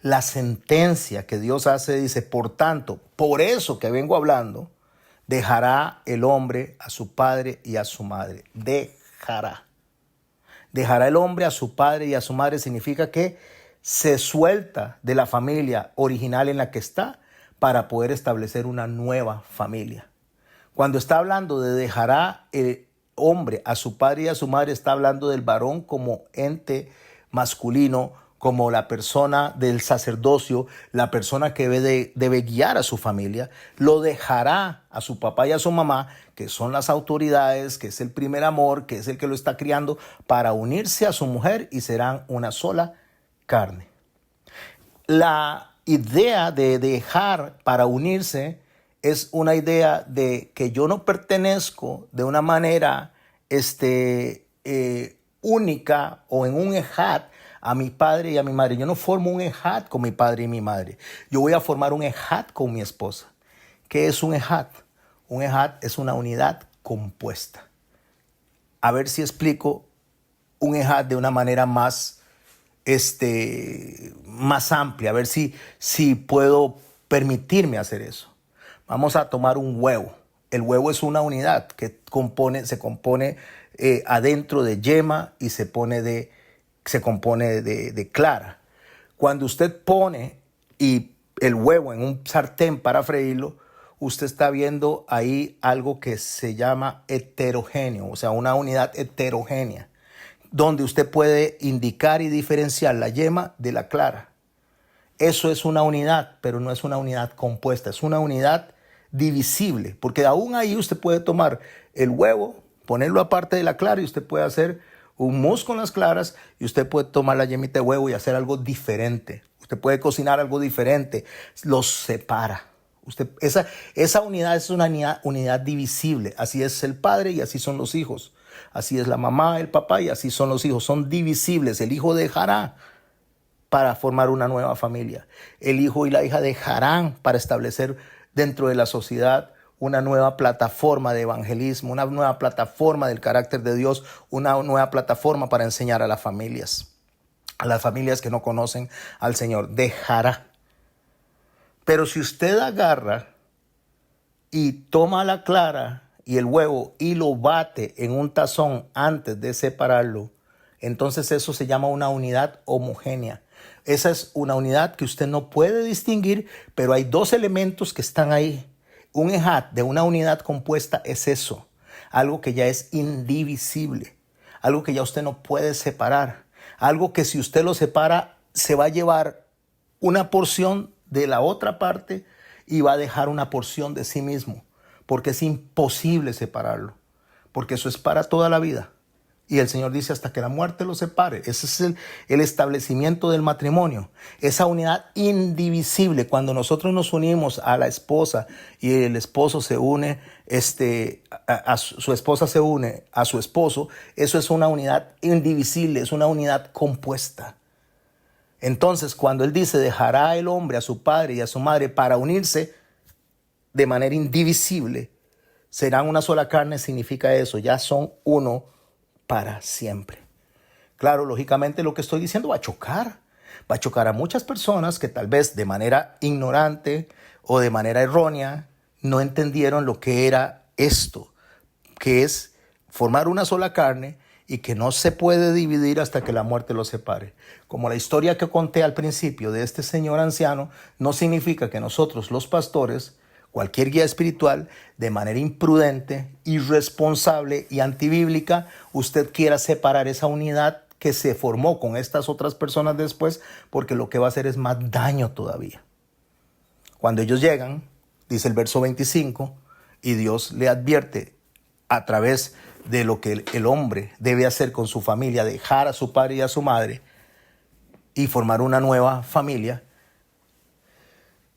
la sentencia que Dios hace, dice, por tanto, por eso que vengo hablando, dejará el hombre a su padre y a su madre. Dejará. Dejará el hombre a su padre y a su madre significa que se suelta de la familia original en la que está para poder establecer una nueva familia. Cuando está hablando de dejará el hombre a su padre y a su madre, está hablando del varón como ente masculino, como la persona del sacerdocio, la persona que debe guiar a su familia. Lo dejará a su papá y a su mamá, que son las autoridades, que es el primer amor, que es el que lo está criando, para unirse a su mujer y serán una sola carne. La idea de dejar para unirse es una idea de que yo no pertenezco de una manera única o en un ejad a mi padre y a mi madre. Yo no formo un ejad con mi padre y mi madre. Yo voy a formar un ejad con mi esposa. ¿Qué es un ejad? Un ejad es una unidad compuesta. A ver si explico un ejad de una manera más amplia. A ver si puedo permitirme hacer eso. Vamos a tomar un huevo. El huevo es una unidad que se compone adentro de yema y se compone de clara. Cuando usted pone el huevo en un sartén para freírlo, usted está viendo ahí algo que se llama heterogéneo, o sea, una unidad heterogénea, donde usted puede indicar y diferenciar la yema de la clara. Eso es una unidad, pero no es una unidad compuesta, es una unidad divisible, porque aún ahí usted puede tomar el huevo, ponerlo aparte de la clara y usted puede hacer un mousse con las claras y usted puede tomar la yemita de huevo y hacer algo diferente. Usted puede cocinar algo diferente, los separa. Esa unidad es una unidad divisible. Así es el padre y así son los hijos. Así es la mamá, el papá y así son los hijos. Son divisibles. El hijo dejará para formar una nueva familia. El hijo y la hija dejarán para establecer dentro de la sociedad una nueva plataforma de evangelismo, una nueva plataforma del carácter de Dios, una nueva plataforma para enseñar a las familias que no conocen al Señor. Dejará. Pero si usted agarra y toma la clara y el huevo y lo bate en un tazón antes de separarlo, entonces eso se llama una unidad homogénea. Esa es una unidad que usted no puede distinguir, pero hay dos elementos que están ahí. Un ejat de una unidad compuesta es eso, algo que ya es indivisible, algo que ya usted no puede separar, algo que si usted lo separa se va a llevar una porción de la otra parte y va a dejar una porción de sí mismo, porque es imposible separarlo, porque eso es para toda la vida. Y el Señor dice hasta que la muerte los separe. Ese es el establecimiento del matrimonio. Esa unidad indivisible. Cuando nosotros nos unimos a la esposa y el esposo se une, su esposa se une a su esposo, eso es una unidad indivisible, es una unidad compuesta. Entonces, cuando Él dice dejará el hombre a su padre y a su madre para unirse de manera indivisible, serán una sola carne, significa eso, ya son uno para siempre. Claro, lógicamente lo que estoy diciendo va a chocar a muchas personas que tal vez de manera ignorante o de manera errónea no entendieron lo que era esto, que es formar una sola carne y que no se puede dividir hasta que la muerte los separe. Como la historia que conté al principio de este señor anciano, no significa que nosotros los pastores, cualquier guía espiritual, de manera imprudente, irresponsable y antibíblica, usted quiera separar esa unidad que se formó con estas otras personas después, porque lo que va a hacer es más daño todavía. Cuando ellos llegan, dice el verso 25, y Dios le advierte a través de lo que el hombre debe hacer con su familia, dejar a su padre y a su madre y formar una nueva familia,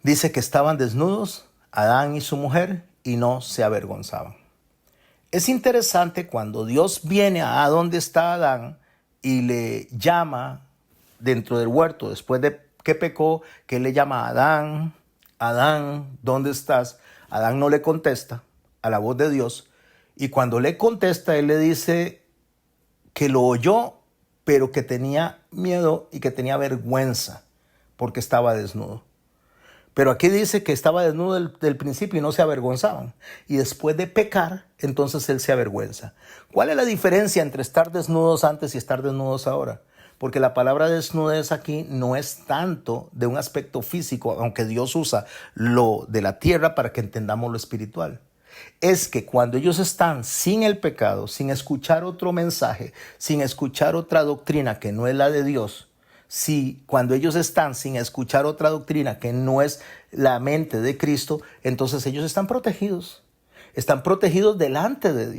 dice que estaban desnudos Adán y su mujer y no se avergonzaban. Es interesante cuando Dios viene a donde está Adán y le llama dentro del huerto, después de que pecó, que le llama a Adán, Adán, ¿dónde estás? Adán no le contesta a la voz de Dios y cuando le contesta, él le dice que lo oyó, pero que tenía miedo y que tenía vergüenza porque estaba desnudo. Pero aquí dice que estaba desnudo del principio y no se avergonzaban. Y después de pecar, entonces él se avergüenza. ¿Cuál es la diferencia entre estar desnudos antes y estar desnudos ahora? Porque la palabra desnudez aquí no es tanto de un aspecto físico, aunque Dios usa lo de la tierra para que entendamos lo espiritual. Es que cuando ellos están sin el pecado, sin escuchar otro mensaje, sin escuchar otra doctrina que no es la de Dios, si cuando ellos están sin escuchar otra doctrina que no es la mente de Cristo, entonces ellos están protegidos delante de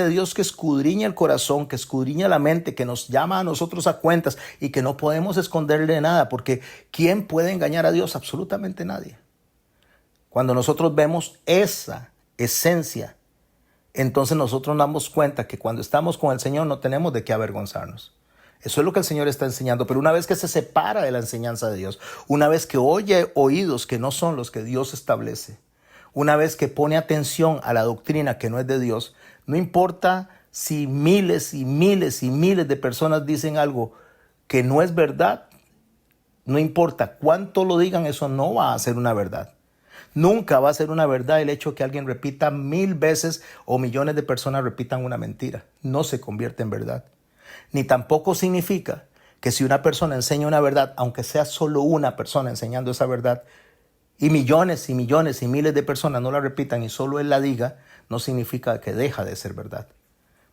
Dios que escudriña el corazón, que escudriña la mente, que nos llama a nosotros a cuentas y que no podemos esconderle nada, porque ¿quién puede engañar a Dios? Absolutamente nadie. Cuando nosotros vemos esa esencia, entonces nosotros nos damos cuenta que cuando estamos con el Señor no tenemos de qué avergonzarnos. Eso es lo que el Señor está enseñando. Pero una vez que se separa de la enseñanza de Dios, una vez que oye oídos que no son los que Dios establece, una vez que pone atención a la doctrina que no es de Dios, no importa si miles y miles y miles de personas dicen algo que no es verdad, no importa cuánto lo digan, eso no va a ser una verdad. Nunca va a ser una verdad el hecho que alguien repita 1000 veces o millones de personas repitan una mentira. No se convierte en verdad. Ni tampoco significa que si una persona enseña una verdad, aunque sea solo una persona enseñando esa verdad, y millones y millones y miles de personas no la repitan y solo él la diga, no significa que deja de ser verdad.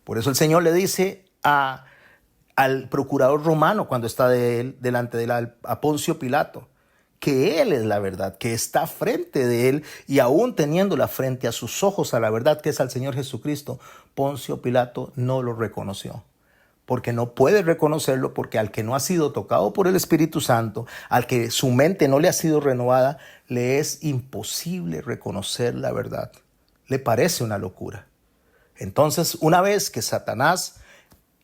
Por eso el Señor le dice al procurador romano cuando está delante de él, a Poncio Pilato, que él es la verdad, que está frente de él y aún teniéndola frente a sus ojos a la verdad que es al Señor Jesucristo, Poncio Pilato no lo reconoció. Porque no puede reconocerlo, porque al que no ha sido tocado por el Espíritu Santo, al que su mente no le ha sido renovada, le es imposible reconocer la verdad. Le parece una locura. Entonces, una vez que Satanás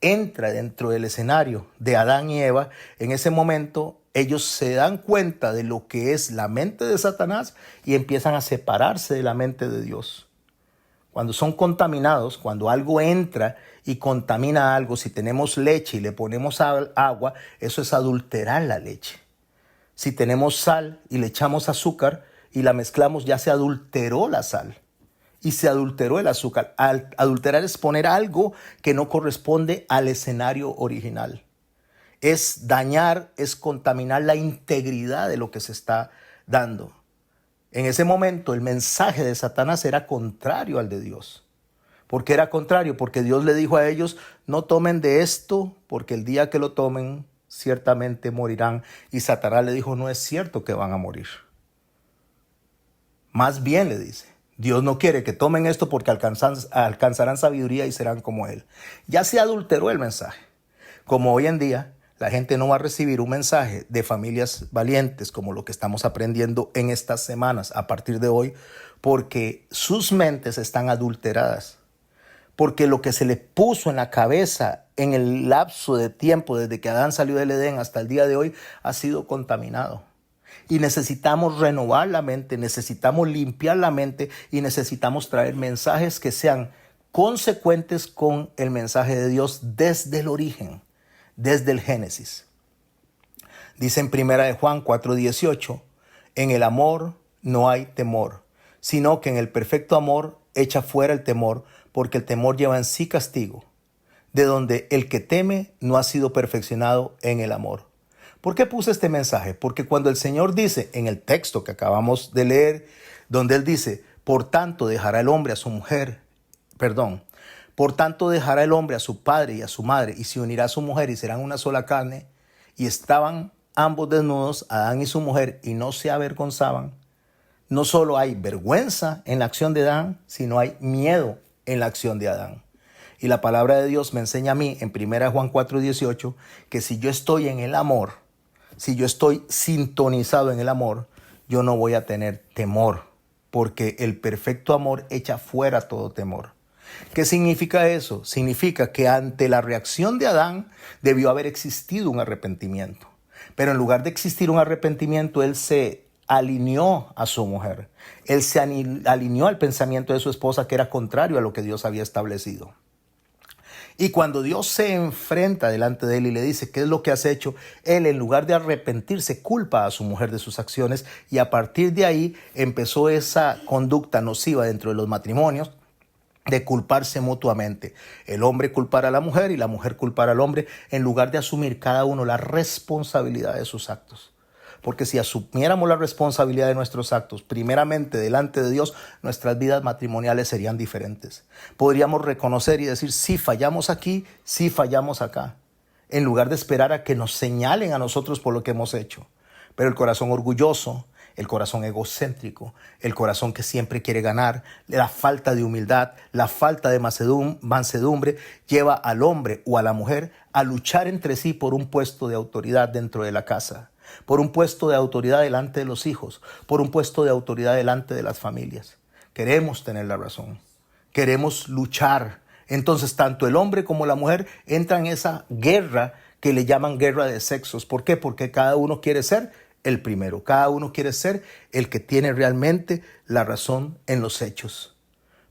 entra dentro del escenario de Adán y Eva, en ese momento ellos se dan cuenta de lo que es la mente de Satanás y empiezan a separarse de la mente de Dios. Cuando son contaminados, cuando algo entra y contamina algo, si tenemos leche y le ponemos agua, eso es adulterar la leche. Si tenemos sal y le echamos azúcar y la mezclamos, ya se adulteró la sal y se adulteró el azúcar. Adulterar es poner algo que no corresponde al escenario original. Es dañar, es contaminar la integridad de lo que se está dando. En ese momento el mensaje de Satanás era contrario al de Dios. ¿Por qué era contrario? Porque Dios le dijo a ellos, no tomen de esto, porque el día que lo tomen, ciertamente morirán. Y Satanás le dijo, no es cierto que van a morir. Más bien le dice, Dios no quiere que tomen esto porque alcanzarán sabiduría y serán como Él. Ya se adulteró el mensaje. Como hoy en día, la gente no va a recibir un mensaje de familias valientes como lo que estamos aprendiendo en estas semanas a partir de hoy, porque sus mentes están adulteradas. Porque lo que se le puso en la cabeza en el lapso de tiempo desde que Adán salió del Edén hasta el día de hoy ha sido contaminado. Y necesitamos renovar la mente, necesitamos limpiar la mente y necesitamos traer mensajes que sean consecuentes con el mensaje de Dios desde el origen, desde el Génesis. Dice en 1 Juan 4:18, en el amor no hay temor, sino que en el perfecto amor echa fuera el temor, porque el temor lleva en sí castigo, de donde el que teme no ha sido perfeccionado en el amor. ¿Por qué puse este mensaje? Porque cuando el Señor dice en el texto que acabamos de leer, donde Él dice, por tanto dejará el hombre a su hombre a su padre y a su madre, y se unirá a su mujer y serán una sola carne, y estaban ambos desnudos, Adán y su mujer, y no se avergonzaban. No solo hay vergüenza en la acción de Adán, sino hay miedo en la acción de Adán. Y la palabra de Dios me enseña a mí en 1 Juan 4:18 que si yo estoy en el amor, si yo estoy sintonizado en el amor, yo no voy a tener temor, porque el perfecto amor echa fuera todo temor. ¿Qué significa eso? Significa que ante la reacción de Adán debió haber existido un arrepentimiento. Pero en lugar de existir un arrepentimiento, él se alineó a su mujer. Él se alineó al pensamiento de su esposa que era contrario a lo que Dios había establecido. Y cuando Dios se enfrenta delante de él y le dice, ¿qué es lo que has hecho? Él, en lugar de arrepentirse, culpa a su mujer de sus acciones y a partir de ahí empezó esa conducta nociva dentro de los matrimonios de culparse mutuamente. El hombre culpar a la mujer y la mujer culpar al hombre en lugar de asumir cada uno la responsabilidad de sus actos. Porque si asumiéramos la responsabilidad de nuestros actos, primeramente delante de Dios, nuestras vidas matrimoniales serían diferentes. Podríamos reconocer y decir, sí fallamos aquí, sí fallamos acá, en lugar de esperar a que nos señalen a nosotros por lo que hemos hecho. Pero el corazón orgulloso, el corazón egocéntrico, el corazón que siempre quiere ganar, la falta de humildad, la falta de mansedumbre, lleva al hombre o a la mujer a luchar entre sí por un puesto de autoridad dentro de la casa, por un puesto de autoridad delante de los hijos, por un puesto de autoridad delante de las familias. Queremos tener la razón, queremos luchar. Entonces tanto el hombre como la mujer entran en esa guerra que le llaman guerra de sexos. ¿Por qué? Porque cada uno quiere ser el primero, cada uno quiere ser el que tiene realmente la razón en los hechos.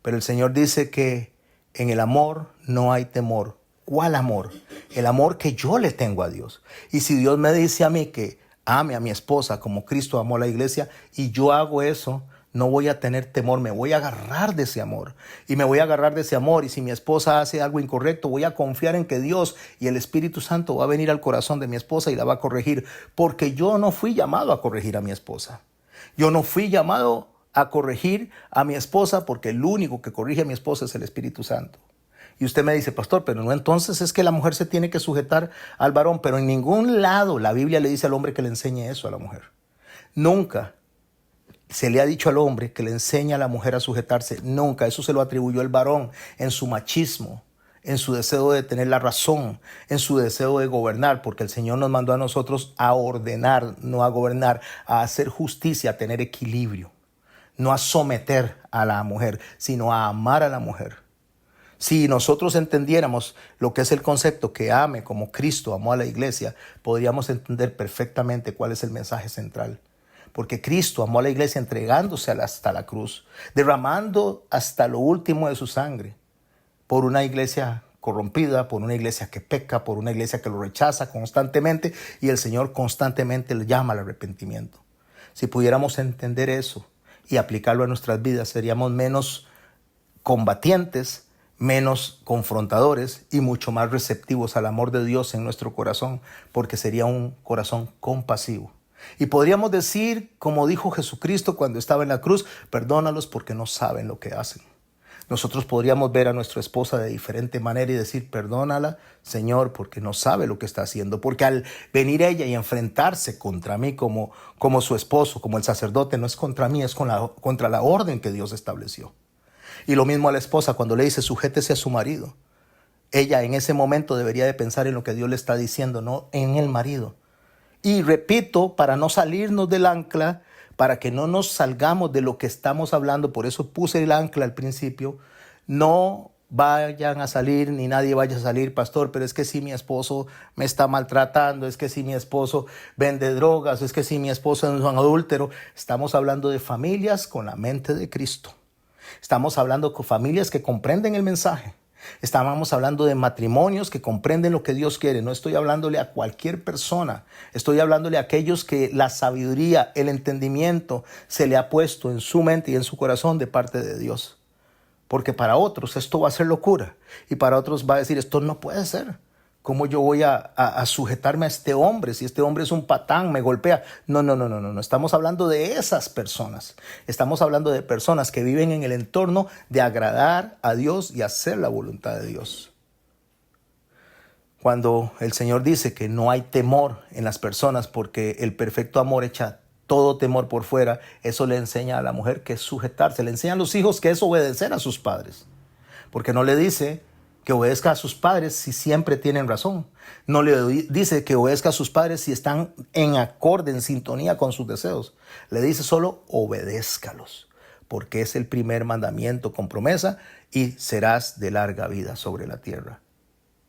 Pero el Señor dice que en el amor no hay temor. ¿Cuál amor? El amor que yo le tengo a Dios. Y si Dios me dice a mí que ame a mi esposa como Cristo amó a la iglesia y yo hago eso, no voy a tener temor, me voy a agarrar de ese amor. Y me voy a agarrar de ese amor. Y si mi esposa hace algo incorrecto, voy a confiar en que Dios y el Espíritu Santo va a venir al corazón de mi esposa y la va a corregir. Porque yo no fui llamado a corregir a mi esposa. Yo no fui llamado a corregir a mi esposa porque el único que corrige a mi esposa es el Espíritu Santo. Y usted me dice, pastor, pero no, entonces es que la mujer se tiene que sujetar al varón, pero en ningún lado la Biblia le dice al hombre que le enseñe eso a la mujer. Nunca se le ha dicho al hombre que le enseña a la mujer a sujetarse, nunca. Eso se lo atribuyó el varón en su machismo, en su deseo de tener la razón, en su deseo de gobernar, porque el Señor nos mandó a nosotros a ordenar, no a gobernar, a hacer justicia, a tener equilibrio, no a someter a la mujer, sino a amar a la mujer. Si nosotros entendiéramos lo que es el concepto que ame como Cristo amó a la iglesia, podríamos entender perfectamente cuál es el mensaje central. Porque Cristo amó a la iglesia entregándose hasta la cruz, derramando hasta lo último de su sangre por una iglesia corrompida, por una iglesia que peca, por una iglesia que lo rechaza constantemente, y el Señor constantemente le llama al arrepentimiento. Si pudiéramos entender eso y aplicarlo a nuestras vidas, seríamos menos combatientes, menos confrontadores y mucho más receptivos al amor de Dios en nuestro corazón, porque sería un corazón compasivo. Y podríamos decir, como dijo Jesucristo cuando estaba en la cruz, perdónalos porque no saben lo que hacen. Nosotros podríamos ver a nuestra esposa de diferente manera y decir, perdónala, Señor, porque no sabe lo que está haciendo. Porque al venir ella y enfrentarse contra mí como su esposo, como el sacerdote, no es contra mí, es contra la orden que Dios estableció. Y lo mismo a la esposa cuando le dice, sujétese a su marido. Ella en ese momento debería de pensar en lo que Dios le está diciendo, no en el marido. Y repito, para no salirnos del ancla, para que no nos salgamos de lo que estamos hablando, por eso puse el ancla al principio, no vayan a salir, ni nadie vaya a salir, pastor, pero es que si mi esposo me está maltratando, es que si mi esposo vende drogas, es que si mi esposo es un adúltero. Estamos hablando de familias con la mente de Cristo. Estamos hablando con familias que comprenden el mensaje. Estábamos hablando de matrimonios que comprenden lo que Dios quiere. No estoy hablándole a cualquier persona. Estoy hablándole a aquellos que la sabiduría, el entendimiento se le ha puesto en su mente y en su corazón de parte de Dios. Porque para otros esto va a ser locura. Y para otros va a decir, esto no puede ser. ¿Cómo yo voy a sujetarme a este hombre? Si este hombre es un patán, me golpea. No. Estamos hablando de esas personas. Estamos hablando de personas que viven en el entorno de agradar a Dios y hacer la voluntad de Dios. Cuando el Señor dice que no hay temor en las personas porque el perfecto amor echa todo temor por fuera, eso le enseña a la mujer que es sujetarse. Le enseña a los hijos que es obedecer a sus padres. Porque no le dice que obedezca a sus padres si siempre tienen razón. No le dice que obedezca a sus padres si están en acorde, en sintonía con sus deseos. Le dice solo obedézcalos, porque es el primer mandamiento con promesa y serás de larga vida sobre la tierra.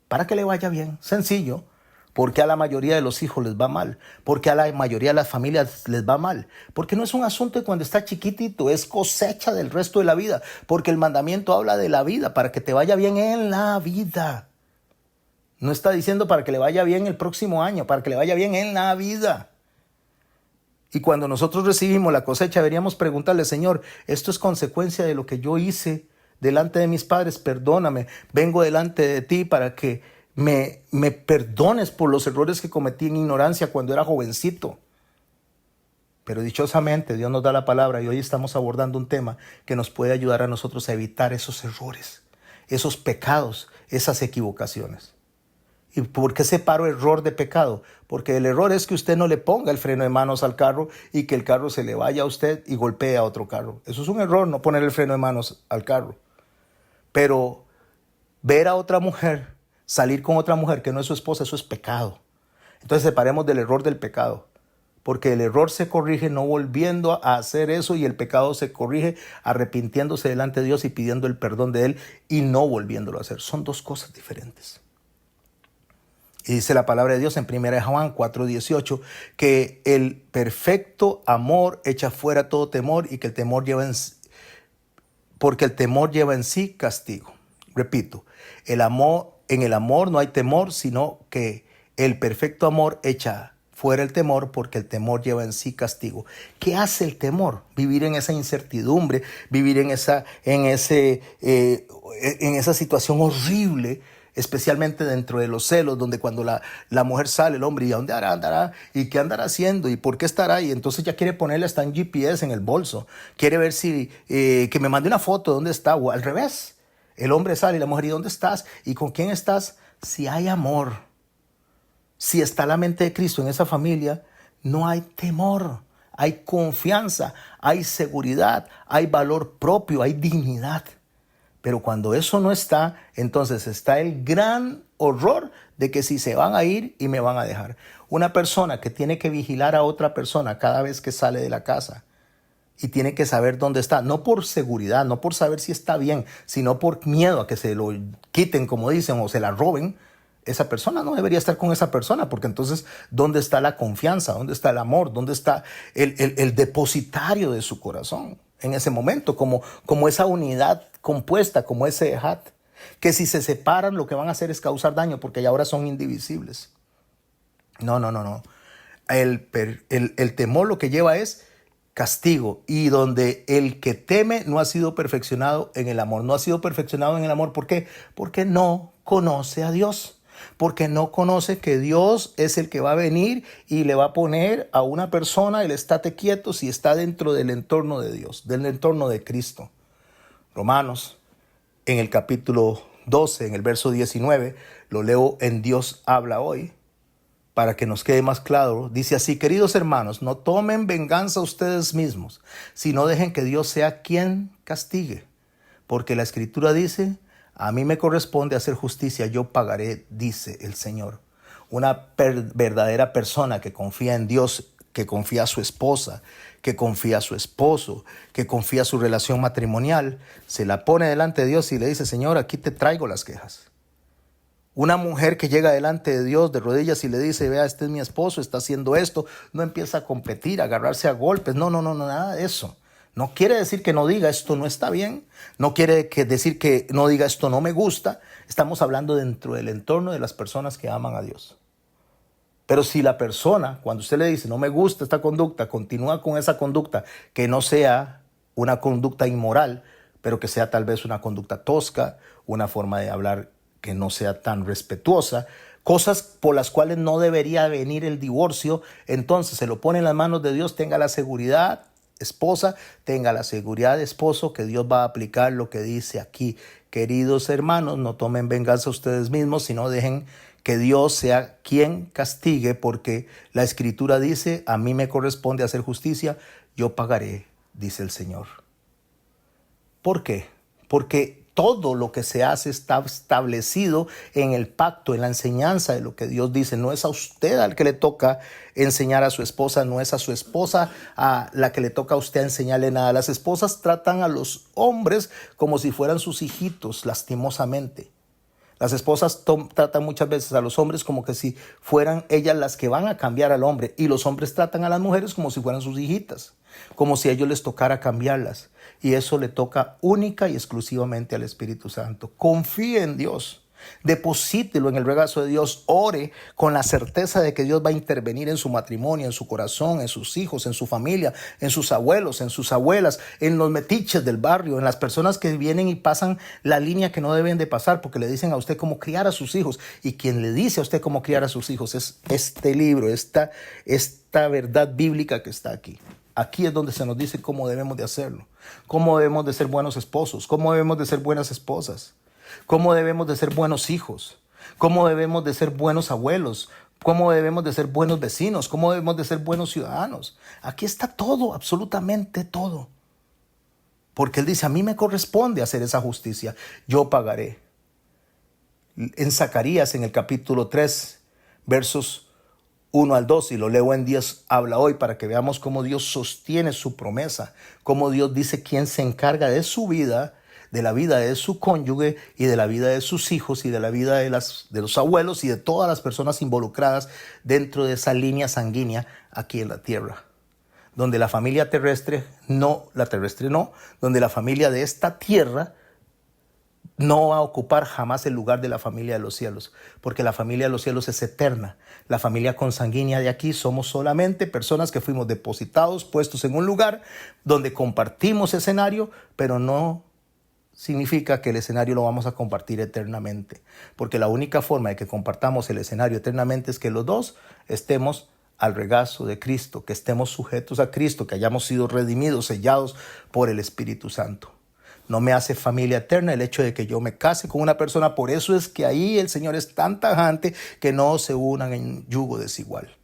Para que le vaya bien, sencillo. Porque a la mayoría de los hijos les va mal, porque a la mayoría de las familias les va mal, porque no es un asunto de cuando está chiquitito, es cosecha del resto de la vida, porque el mandamiento habla de la vida, para que te vaya bien en la vida. No está diciendo para que le vaya bien el próximo año, para que le vaya bien en la vida. Y cuando nosotros recibimos la cosecha, deberíamos preguntarle, Señor, esto es consecuencia de lo que yo hice delante de mis padres, perdóname, vengo delante de ti para que me perdones por los errores que cometí en ignorancia cuando era jovencito. Pero dichosamente Dios nos da la palabra y hoy estamos abordando un tema que nos puede ayudar a nosotros a evitar esos errores, esos pecados, esas equivocaciones. ¿Y por qué separo error de pecado? Porque el error es que usted no le ponga el freno de manos al carro y que el carro se le vaya a usted y golpee a otro carro. Eso es un error, no poner el freno de manos al carro. Pero ver a otra mujer, salir con otra mujer que no es su esposa, eso es pecado. Entonces separemos del error del pecado. Porque el error se corrige no volviendo a hacer eso y el pecado se corrige arrepintiéndose delante de Dios y pidiendo el perdón de Él y no volviéndolo a hacer. Son dos cosas diferentes. Y dice la palabra de Dios en 1 Juan 4:18 que el perfecto amor echa fuera todo temor y que el temor porque el temor lleva en sí castigo. Repito, en el amor no hay temor, sino que el perfecto amor echa fuera el temor porque el temor lleva en sí castigo. ¿Qué hace el temor? Vivir en esa incertidumbre, vivir en esa situación horrible especialmente dentro de los celos, donde cuando la mujer sale, el hombre, ¿y a dónde andará? ¿Y qué andará haciendo? ¿Y por qué estará? Y entonces ya quiere ponerle hasta un GPS en el bolso. Quiere ver si, que me mande una foto de dónde está, o al revés. El hombre sale y la mujer, ¿y dónde estás? ¿Y con quién estás? Si hay amor, si está la mente de Cristo en esa familia, no hay temor, hay confianza, hay seguridad, hay valor propio, hay dignidad. Pero cuando eso no está, entonces está el gran horror de que si se van a ir y me van a dejar. Una persona que tiene que vigilar a otra persona cada vez que sale de la casa y tiene que saber dónde está, no por seguridad, no por saber si está bien, sino por miedo a que se lo quiten, como dicen, o se la roben, esa persona no debería estar con esa persona, porque entonces, ¿dónde está la confianza? ¿Dónde está el amor? ¿Dónde está el depositario de su corazón? En ese momento, como esa unidad compuesta, como ese ejat, que si se separan lo que van a hacer es causar daño, porque ya ahora son indivisibles. No. El temor lo que lleva es castigo, y donde el que teme no ha sido perfeccionado en el amor. No ha sido perfeccionado en el amor, ¿por qué? Porque no conoce a Dios. Porque no conoce que Dios es el que va a venir y le va a poner a una persona el estate quieto si está dentro del entorno de Dios, del entorno de Cristo. Romanos, en el capítulo 12, en el verso 19, lo leo en Dios habla hoy, para que nos quede más claro. Dice así: queridos hermanos, no tomen venganza ustedes mismos, sino dejen que Dios sea quien castigue. Porque la Escritura dice: a mí me corresponde hacer justicia, yo pagaré, dice el Señor. Una verdadera persona que confía en Dios, que confía a su esposa, que confía a su esposo, que confía a su relación matrimonial, se la pone delante de Dios y le dice: Señor, aquí te traigo las quejas. Una mujer que llega delante de Dios de rodillas y le dice: vea, este es mi esposo, está haciendo esto, no empieza a competir, a agarrarse a golpes, no, nada de eso. No quiere decir que no diga esto no está bien, no quiere decir que no diga esto no me gusta. Estamos hablando dentro del entorno de las personas que aman a Dios. Pero si la persona, cuando usted le dice no me gusta esta conducta, continúa con esa conducta, que no sea una conducta inmoral, pero que sea tal vez una conducta tosca, una forma de hablar que no sea tan respetuosa, cosas por las cuales no debería venir el divorcio, entonces se lo pone en las manos de Dios. Tenga la seguridad, esposa, tenga la seguridad, esposo, que Dios va a aplicar lo que dice aquí. Queridos hermanos, no tomen venganza ustedes mismos, sino dejen que Dios sea quien castigue, porque la Escritura dice: a mí me corresponde hacer justicia, yo pagaré, dice el Señor. ¿Por qué? Porque todo lo que se hace está establecido en el pacto, en la enseñanza de lo que Dios dice. No es a usted al que le toca enseñar a su esposa, no es a su esposa a la que le toca a usted enseñarle nada. Las esposas tratan a los hombres como si fueran sus hijitos, lastimosamente. Las esposas tratan muchas veces a los hombres como que si fueran ellas las que van a cambiar al hombre, y los hombres tratan a las mujeres como si fueran sus hijitas, como si a ellos les tocara cambiarlas. Y eso le toca única y exclusivamente al Espíritu Santo. Confíe en Dios. Deposítelo en el regazo de Dios. Ore con la certeza de que Dios va a intervenir en su matrimonio, en su corazón, en sus hijos, en su familia, en sus abuelos, en sus abuelas, en los metiches del barrio, en las personas que vienen y pasan la línea que no deben de pasar porque le dicen a usted cómo criar a sus hijos. Y quien le dice a usted cómo criar a sus hijos es este libro, esta verdad bíblica que está aquí. Aquí es donde se nos dice cómo debemos de hacerlo, cómo debemos de ser buenos esposos, cómo debemos de ser buenas esposas, cómo debemos de ser buenos hijos, cómo debemos de ser buenos abuelos, cómo debemos de ser buenos vecinos, cómo debemos de ser buenos ciudadanos. Aquí está todo, absolutamente todo. Porque Él dice: a mí me corresponde hacer esa justicia, yo pagaré. En Zacarías, en el capítulo 3, versos 1 al 2, y lo leo en Dios habla hoy, para que veamos cómo Dios sostiene su promesa, cómo Dios dice quién se encarga de su vida, de la vida de su cónyuge y de la vida de sus hijos y de la vida de los abuelos y de todas las personas involucradas dentro de esa línea sanguínea aquí en la tierra. Donde la familia terrestre no, donde la familia de esta tierra no va a ocupar jamás el lugar de la familia de los cielos, porque la familia de los cielos es eterna. La familia consanguínea de aquí somos solamente personas que fuimos depositados, puestos en un lugar donde compartimos escenario, pero no significa que el escenario lo vamos a compartir eternamente. Porque la única forma de que compartamos el escenario eternamente es que los dos estemos al regazo de Cristo, que estemos sujetos a Cristo, que hayamos sido redimidos, sellados por el Espíritu Santo. No me hace familia eterna el hecho de que yo me case con una persona. Por eso es que ahí el Señor es tan tajante que no se unan en yugo desigual.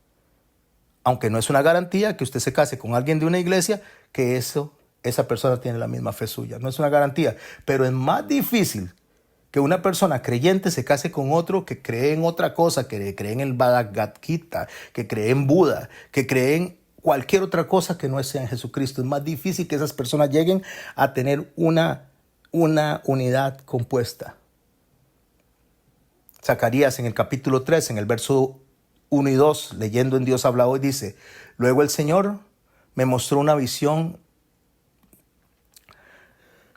Aunque no es una garantía que usted se case con alguien de una iglesia, que esa persona tiene la misma fe suya. No es una garantía, pero es más difícil que una persona creyente se case con otro que cree en otra cosa, que cree en el Bhagavad Gita, que cree en Buda, que cree en cualquier otra cosa que no sea en Jesucristo. Es más difícil que esas personas lleguen a tener una unidad compuesta. Zacarías en el capítulo 3, en el verso 1 y 2, leyendo en Dios habla hoy, dice: luego el Señor me mostró una visión.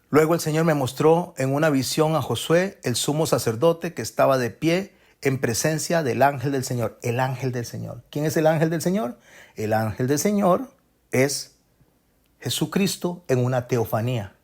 Luego el Señor me mostró en una visión a Josué, el sumo sacerdote, que estaba de pie en presencia del ángel del Señor. El ángel del Señor. ¿Quién es el ángel del Señor? El ángel del Señor es Jesucristo en una teofanía.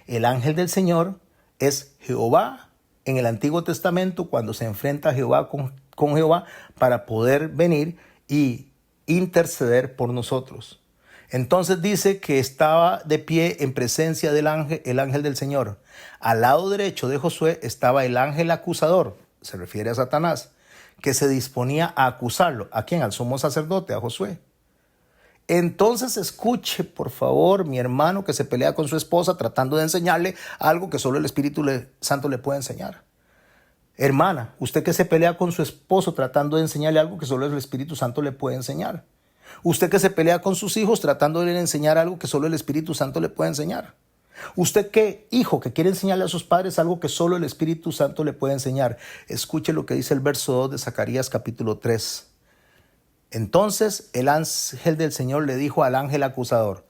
El ángel del Señor es Jehová en el Antiguo Testamento, cuando se enfrenta a Jehová con Jehová para poder venir y interceder por nosotros. Entonces dice que estaba de pie en presencia del ángel, el ángel del Señor. Al lado derecho de Josué estaba el ángel acusador, se refiere a Satanás, que se disponía a acusarlo. ¿A quién? Al sumo sacerdote, a Josué. Entonces escuche, por favor, mi hermano que se pelea con su esposa tratando de enseñarle algo que solo el Espíritu Santo le puede enseñar. Hermana, usted que se pelea con su esposo tratando de enseñarle algo que solo el Espíritu Santo le puede enseñar. Usted que se pelea con sus hijos tratando de enseñar algo que solo el Espíritu Santo le puede enseñar. Usted que hijo que quiere enseñarle a sus padres algo que solo el Espíritu Santo le puede enseñar. Escuche lo que dice el verso 2 de Zacarías capítulo 3. Entonces el ángel del Señor le dijo al ángel acusador,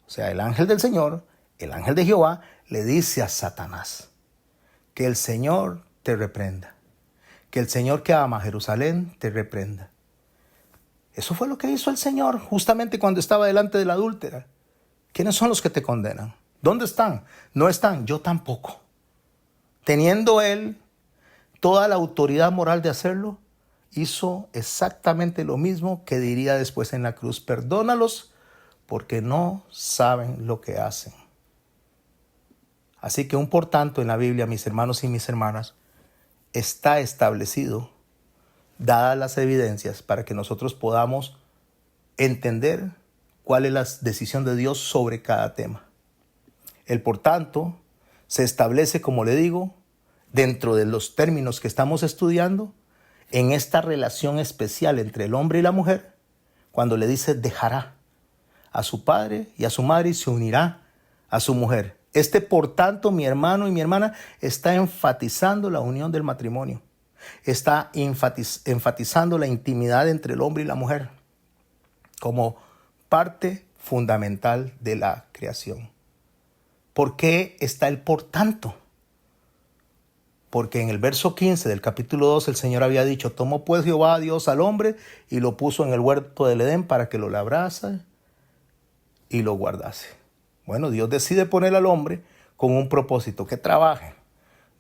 o sea, el ángel del Señor, el ángel de Jehová, le dice a Satanás: que el Señor te reprenda, que el Señor que ama a Jerusalén te reprenda. Eso fue lo que hizo el Señor justamente cuando estaba delante de la adúltera. ¿Quiénes son los que te condenan? ¿Dónde están? No están, yo tampoco. Teniendo él toda la autoridad moral de hacerlo, hizo exactamente lo mismo que diría después en la cruz: perdónalos porque no saben lo que hacen. Así que un por tanto en la Biblia, mis hermanos y mis hermanas, está establecido, dadas las evidencias, para que nosotros podamos entender cuál es la decisión de Dios sobre cada tema. El por tanto se establece, como le digo, dentro de los términos que estamos estudiando, en esta relación especial entre el hombre y la mujer, cuando le dice dejará a su padre y a su madre y se unirá a su mujer. Por tanto, mi hermano y mi hermana, está enfatizando la unión del matrimonio. Está enfatizando la intimidad entre el hombre y la mujer como parte fundamental de la creación. ¿Por qué está el por tanto? Porque en el verso 15 del capítulo 2 el Señor había dicho: tomó pues Jehová Dios al hombre y lo puso en el huerto del Edén para que lo labrase y lo guardase. Bueno, Dios decide poner al hombre con un propósito: que trabaje.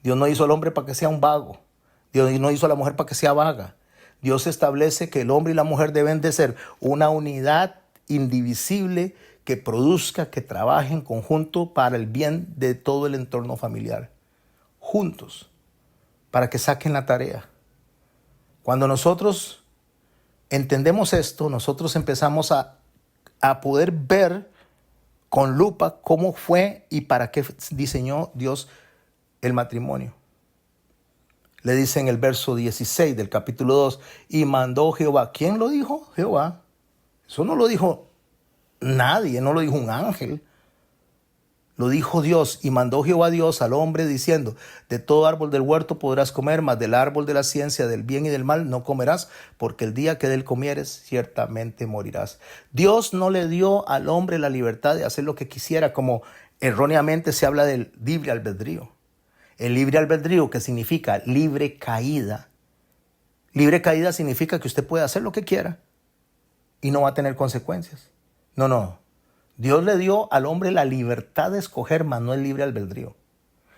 Dios no hizo al hombre para que sea un vago. Dios no hizo a la mujer para que sea vaga. Dios establece que el hombre y la mujer deben de ser una unidad indivisible que produzca, que trabaje en conjunto para el bien de todo el entorno familiar. Juntos, para que saquen la tarea. Cuando nosotros entendemos esto, nosotros empezamos a poder ver con lupa cómo fue y para qué diseñó Dios el matrimonio. Le dice en el verso 16 del capítulo 2, y mandó Jehová. ¿Quién lo dijo? Jehová. Eso no lo dijo nadie, no lo dijo un ángel. Lo dijo Dios: y mandó Jehová Dios al hombre diciendo: de todo árbol del huerto podrás comer, mas del árbol de la ciencia del bien y del mal no comerás, porque el día que de él comieres ciertamente morirás. Dios no le dio al hombre la libertad de hacer lo que quisiera, como erróneamente se habla del libre albedrío. El libre albedrío, que significa libre caída. Libre caída significa que usted puede hacer lo que quiera y no va a tener consecuencias. No. Dios le dio al hombre la libertad de escoger, mas no el libre albedrío.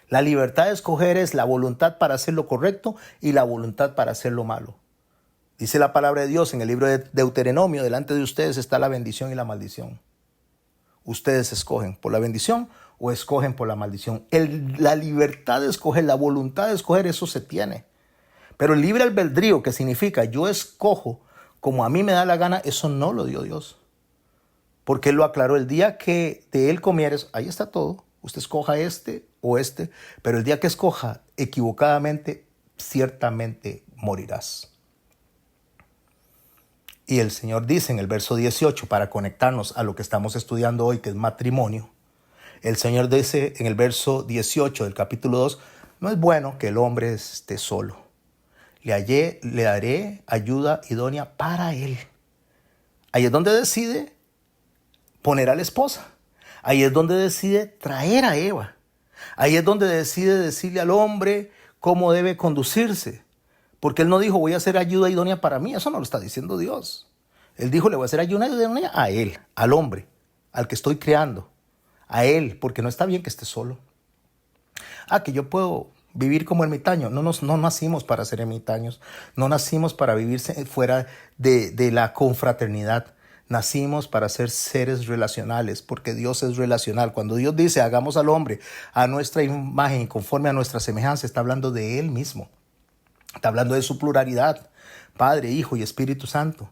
La libertad de escoger es la voluntad para hacer lo correcto y la voluntad para hacer lo malo. Dice la palabra de Dios en el libro de Deuteronomio, delante de ustedes está la bendición y la maldición. Ustedes escogen por la bendición o escogen por la maldición. La libertad de escoger, la voluntad de escoger, eso se tiene. Pero el libre albedrío, que significa yo escojo como a mí me da la gana, eso no lo dio Dios. Porque Él lo aclaró: el día que de Él comieres, ahí está todo. Usted escoja este o este, pero el día que escoja equivocadamente, ciertamente morirás. Y el Señor dice en el verso 18, para conectarnos a lo que estamos estudiando hoy, que es matrimonio. El Señor dice en el verso 18 del capítulo 2, no es bueno que el hombre esté solo. Le daré ayuda idónea para él. Ahí es donde decide poner a la esposa. Ahí es donde decide traer a Eva. Ahí es donde decide decirle al hombre cómo debe conducirse. Porque Él no dijo, voy a hacer ayuda idónea para mí. Eso no lo está diciendo Dios. Él dijo, le voy a hacer ayuda idónea a Él, al hombre, al que estoy creando. A Él, porque no está bien que esté solo. Que yo puedo vivir como ermitaño. No nacimos para ser ermitaños. No nacimos para vivir fuera de la confraternidad. Nacimos para ser seres relacionales, porque Dios es relacional. Cuando Dios dice, hagamos al hombre a nuestra imagen y conforme a nuestra semejanza, está hablando de Él mismo. Está hablando de su pluralidad, Padre, Hijo y Espíritu Santo.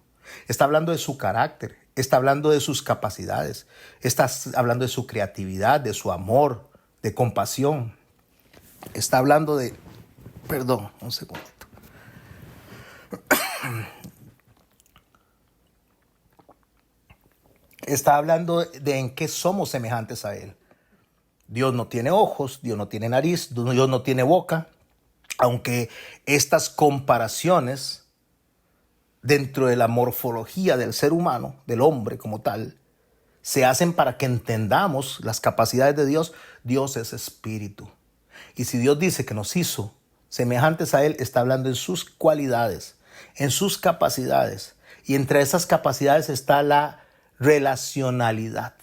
Está hablando de su carácter, está hablando de sus capacidades, está hablando de su creatividad, de su amor, de compasión. Está hablando de... Perdón, un segundito. Está hablando de en qué somos semejantes a Él. Dios no tiene ojos, Dios no tiene nariz, Dios no tiene boca. Aunque estas comparaciones dentro de la morfología del ser humano, del hombre como tal, se hacen para que entendamos las capacidades de Dios. Dios es espíritu. Y si Dios dice que nos hizo semejantes a Él, está hablando en sus cualidades, en sus capacidades. Y entre esas capacidades está la relacionalidad,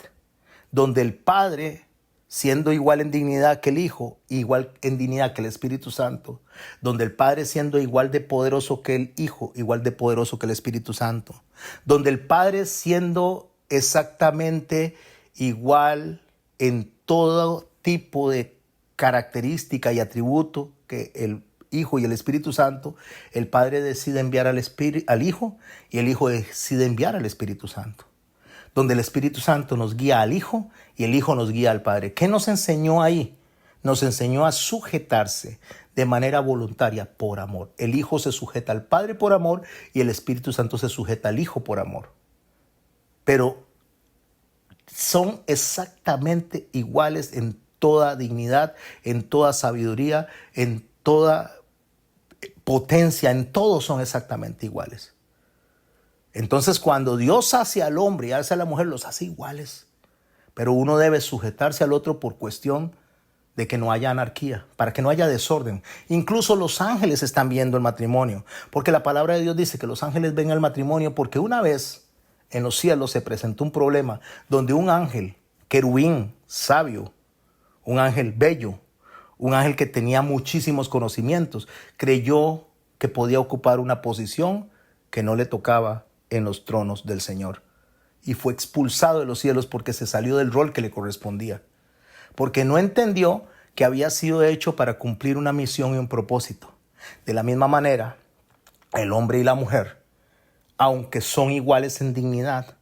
donde el Padre, siendo igual en dignidad que el Hijo, igual en dignidad que el Espíritu Santo, donde el Padre siendo igual de poderoso que el Hijo, igual de poderoso que el Espíritu Santo, donde el Padre siendo exactamente igual en todo tipo de característica y atributo que el Hijo y el Espíritu Santo, el Padre decide enviar al Hijo y el Hijo decide enviar al Espíritu Santo. Donde el Espíritu Santo nos guía al Hijo y el Hijo nos guía al Padre. ¿Qué nos enseñó ahí? Nos enseñó a sujetarse de manera voluntaria por amor. El Hijo se sujeta al Padre por amor y el Espíritu Santo se sujeta al Hijo por amor. Pero son exactamente iguales en toda dignidad, en toda sabiduría, en toda potencia, en todo son exactamente iguales. Entonces, cuando Dios hace al hombre y hace a la mujer, los hace iguales. Pero uno debe sujetarse al otro por cuestión de que no haya anarquía, para que no haya desorden. Incluso los ángeles están viendo el matrimonio, porque la palabra de Dios dice que los ángeles ven el matrimonio porque una vez en los cielos se presentó un problema donde un ángel, querubín, sabio, un ángel bello, un ángel que tenía muchísimos conocimientos, creyó que podía ocupar una posición que no le tocaba en los tronos del Señor. Y fue expulsado de los cielos porque se salió del rol que le correspondía. Porque no entendió que había sido hecho para cumplir una misión y un propósito. De la misma manera, el hombre y la mujer, aunque son iguales en dignidad,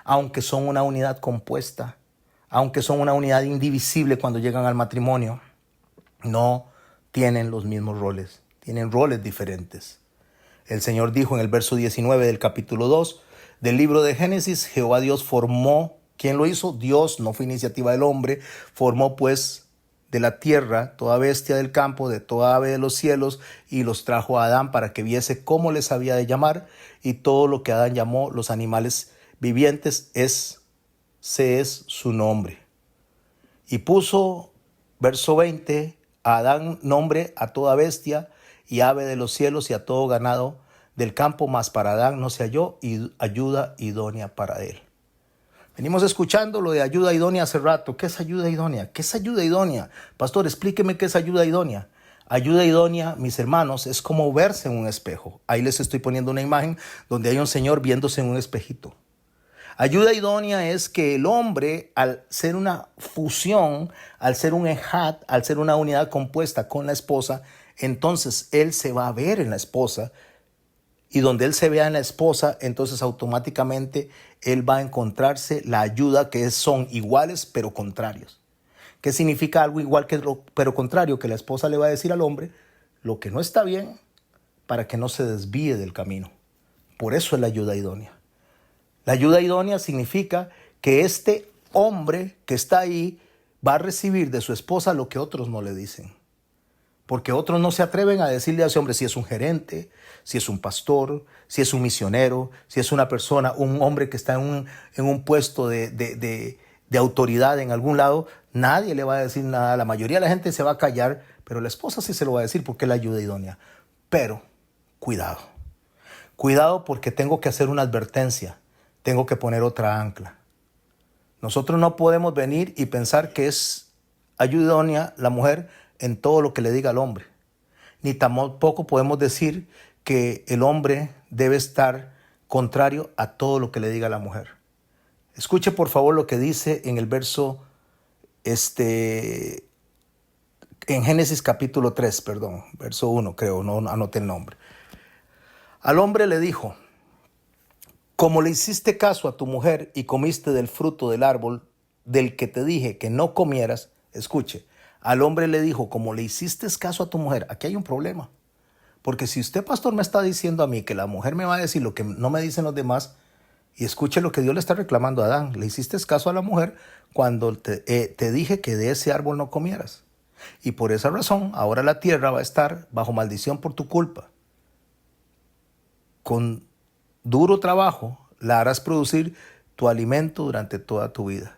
aunque son una unidad compuesta, aunque son una unidad indivisible cuando llegan al matrimonio, no tienen los mismos roles, tienen roles diferentes. El Señor dijo en el verso 19 del capítulo 2 del libro de Génesis, Jehová Dios formó, ¿quién lo hizo? Dios, no fue iniciativa del hombre, formó pues de la tierra toda bestia del campo, de toda ave de los cielos, y los trajo a Adán para que viese cómo les había de llamar, y todo lo que Adán llamó los animales vivientes, ese es su nombre. Y puso, verso 20, a Adán nombre a toda bestia y ave de los cielos y a todo ganado del campo, mas para Adán no se halló ayuda idónea para él. Venimos escuchando lo de ayuda idónea hace rato. ¿Qué es ayuda idónea? ¿Qué es ayuda idónea? Pastor, explíqueme qué es ayuda idónea. Ayuda idónea, mis hermanos, es como verse en un espejo. Ahí les estoy poniendo una imagen donde hay un señor viéndose en un espejito. Ayuda idónea es que el hombre, al ser una fusión, al ser un ejad, al ser una unidad compuesta con la esposa, entonces él se va a ver en la esposa, y donde él se vea en la esposa, entonces automáticamente él va a encontrarse la ayuda que son iguales pero contrarios. ¿Qué significa algo igual pero contrario? Que la esposa le va a decir al hombre lo que no está bien para que no se desvíe del camino. Por eso es la ayuda idónea. La ayuda idónea significa que este hombre que está ahí va a recibir de su esposa lo que otros no le dicen. Porque otros no se atreven a decirle a ese hombre si es un gerente, si es un pastor, si es un misionero, si es una persona, un hombre que está en un puesto de autoridad en algún lado. Nadie le va a decir nada. La mayoría de la gente se va a callar, pero la esposa sí se lo va a decir porque es la ayuda idónea. Pero cuidado. Cuidado porque tengo que hacer una advertencia. Tengo que poner otra ancla. Nosotros no podemos venir y pensar que es ayuda idónea la mujer en todo lo que le diga al hombre. Ni tampoco podemos decir que el hombre debe estar contrario a todo lo que le diga la mujer. Escuche por favor lo que dice en el verso, en Génesis capítulo 3, verso 1 creo, no anoté el nombre. Al hombre le dijo: como le hiciste caso a tu mujer y comiste del fruto del árbol del que te dije que no comieras, escuche, al hombre le dijo, como le hiciste caso a tu mujer, aquí hay un problema. Porque si usted, pastor, me está diciendo a mí que la mujer me va a decir lo que no me dicen los demás, y escuche lo que Dios le está reclamando a Adán, le hiciste caso a la mujer cuando te dije que de ese árbol no comieras. Y por esa razón, ahora la tierra va a estar bajo maldición por tu culpa. Con duro trabajo la harás producir tu alimento durante toda tu vida.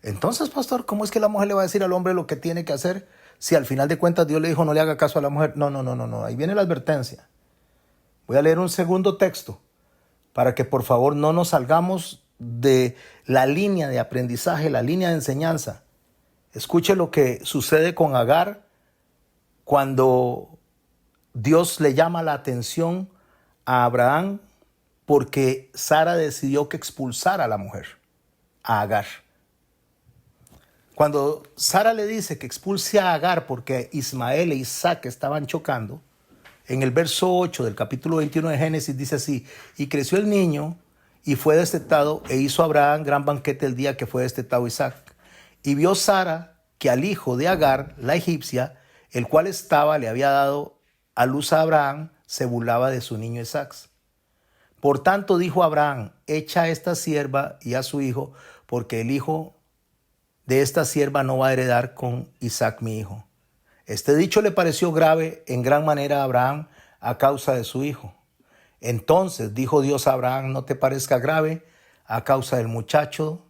Entonces, pastor, ¿cómo es que la mujer le va a decir al hombre lo que tiene que hacer si al final de cuentas Dios le dijo no le haga caso a la mujer? No. Ahí viene la advertencia. Voy a leer un segundo texto para que por favor no nos salgamos de la línea de aprendizaje, la línea de enseñanza. Escuche lo que sucede con Agar cuando Dios le llama la atención a Abraham porque Sara decidió que expulsara a la mujer, a Agar. Cuando Sara le dice que expulse a Agar porque Ismael e Isaac estaban chocando, en el verso 8 del capítulo 21 de Génesis dice así: y creció el niño y fue destetado, e hizo Abraham gran banquete el día que fue destetado Isaac. Y vio Sara que al hijo de Agar, la egipcia, el cual le había dado a luz a Abraham, se burlaba de su niño Isaac. Por tanto dijo Abraham: echa a esta sierva y a su hijo, porque el hijo de esta sierva no va a heredar con Isaac mi hijo. Este dicho le pareció grave en gran manera a Abraham a causa de su hijo. Entonces dijo Dios a Abraham: no te parezca grave a causa del muchacho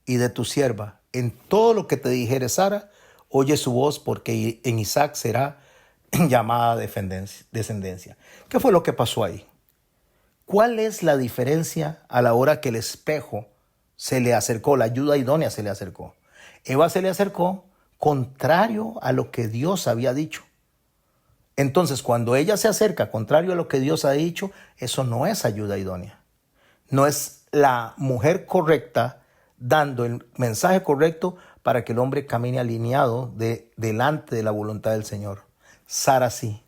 y de tu sierva. En todo lo que te dijere Sara, oye su voz, porque en Isaac será llamada descendencia. ¿Qué fue lo que pasó ahí? ¿Cuál es la diferencia a la hora que el espejo se le acercó, la ayuda idónea se le acercó? Eva se le acercó contrario a lo que Dios había dicho. Entonces, cuando ella se acerca contrario a lo que Dios ha dicho, eso no es ayuda idónea. No es la mujer correcta dando el mensaje correcto para que el hombre camine alineado delante de la voluntad del Señor. Sara sí.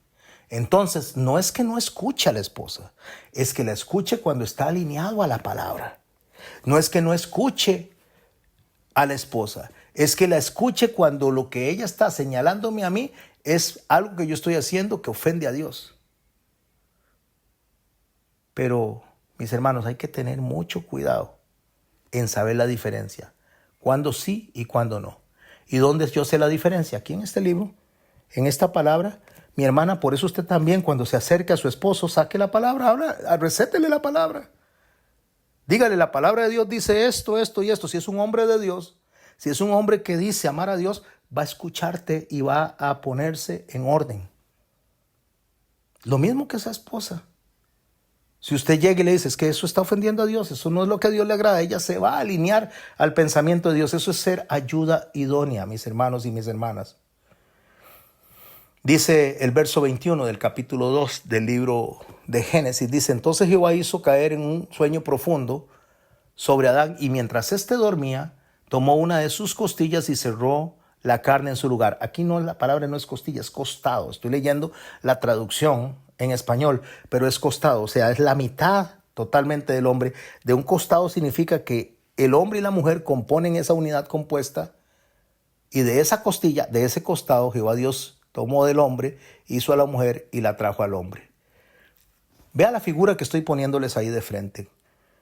Entonces, no es que no escuche a la esposa, es que la escuche cuando está alineado a la palabra. No es que no escuche a la esposa, es que la escuche cuando lo que ella está señalándome a mí es algo que yo estoy haciendo que ofende a Dios. Pero, mis hermanos, hay que tener mucho cuidado en saber la diferencia, cuándo sí y cuándo no. ¿Y dónde yo sé la diferencia? Aquí en este libro, en esta palabra. Mi hermana, por eso usted también cuando se acerque a su esposo, saque la palabra, recétele la palabra. Dígale, la palabra de Dios dice esto, esto y esto. Si es un hombre de Dios, si es un hombre que dice amar a Dios, va a escucharte y va a ponerse en orden. Lo mismo que esa esposa. Si usted llega y le dice, es que eso está ofendiendo a Dios, eso no es lo que a Dios le agrada, ella se va a alinear al pensamiento de Dios. Eso es ser ayuda idónea, mis hermanos y mis hermanas. Dice el verso 21 del capítulo 2 del libro de Génesis, dice, entonces Jehová hizo caer en un sueño profundo sobre Adán, y mientras éste dormía, tomó una de sus costillas y cerró la carne en su lugar. Aquí no, la palabra no es costilla, es costado. Estoy leyendo la traducción en español, pero es costado, o sea, es la mitad totalmente del hombre. De un costado significa que el hombre y la mujer componen esa unidad compuesta, y de esa costilla, de ese costado, Jehová Dios tomó del hombre, hizo a la mujer y la trajo al hombre. Vea la figura que estoy poniéndoles ahí de frente.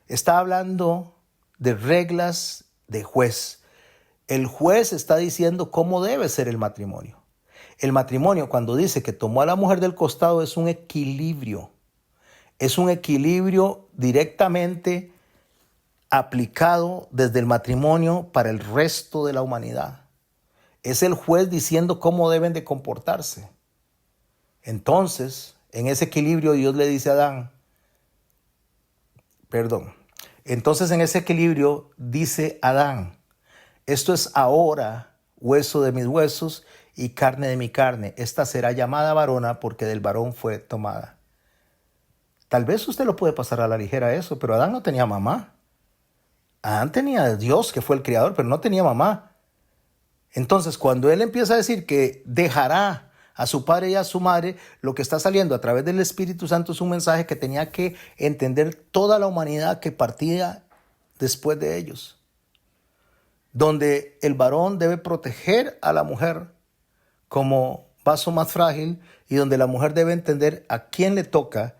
Está hablando de reglas de juez. El juez está diciendo cómo debe ser el matrimonio. El matrimonio, cuando dice que tomó a la mujer del costado, es un equilibrio. Es un equilibrio directamente aplicado desde el matrimonio para el resto de la humanidad. Es el juez diciendo cómo deben de comportarse. Entonces, en ese equilibrio Dios le dice a Adán, entonces en ese equilibrio dice Adán, esto es ahora hueso de mis huesos y carne de mi carne. Esta será llamada varona porque del varón fue tomada. Tal vez usted lo puede pasar a la ligera eso, pero Adán no tenía mamá. Adán tenía a Dios, que fue el creador, pero no tenía mamá. Entonces, cuando él empieza a decir que dejará a su padre y a su madre, lo que está saliendo a través del Espíritu Santo es un mensaje que tenía que entender toda la humanidad que partía después de ellos. Donde el varón debe proteger a la mujer como vaso más frágil, y donde la mujer debe entender a quién le toca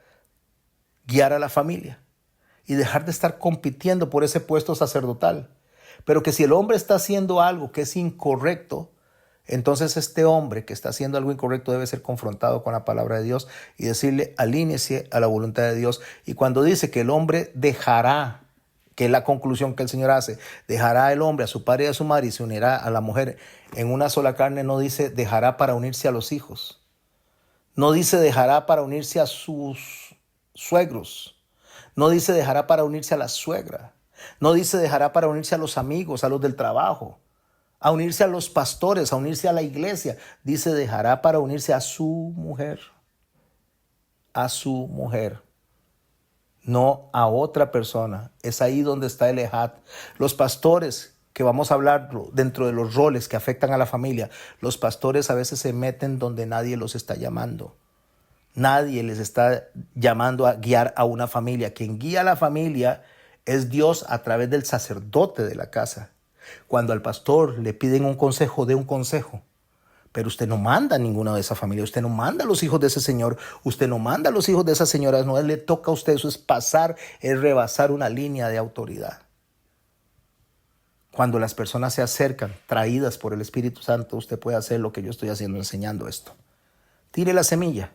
guiar a la familia y dejar de estar compitiendo por ese puesto sacerdotal. Pero que si el hombre está haciendo algo que es incorrecto, entonces este hombre que está haciendo algo incorrecto debe ser confrontado con la palabra de Dios y decirle, alíñese a la voluntad de Dios. Y cuando dice que el hombre dejará, que es la conclusión que el Señor hace, dejará el hombre a su padre y a su madre y se unirá a la mujer en una sola carne, no dice dejará para unirse a los hijos. No dice dejará para unirse a sus suegros. No dice dejará para unirse a la suegra. No dice dejará para unirse a los amigos, a los del trabajo, a unirse a los pastores, a unirse a la iglesia. Dice dejará para unirse a su mujer. A su mujer. No a otra persona. Es ahí donde está el ejad. Los pastores, que vamos a hablar dentro de los roles que afectan a la familia, los pastores a veces se meten donde nadie los está llamando. Nadie les está llamando a guiar a una familia. Quien guía a la familia es Dios a través del sacerdote de la casa. Cuando al pastor le piden un consejo, dé un consejo. Pero usted no manda a ninguna de esa familia. Usted no manda a los hijos de ese señor. Usted no manda a los hijos de esa señora. No le toca a usted. Eso es pasar, es rebasar una línea de autoridad. Cuando las personas se acercan, traídas por el Espíritu Santo, usted puede hacer lo que yo estoy haciendo, enseñando esto. Tire la semilla.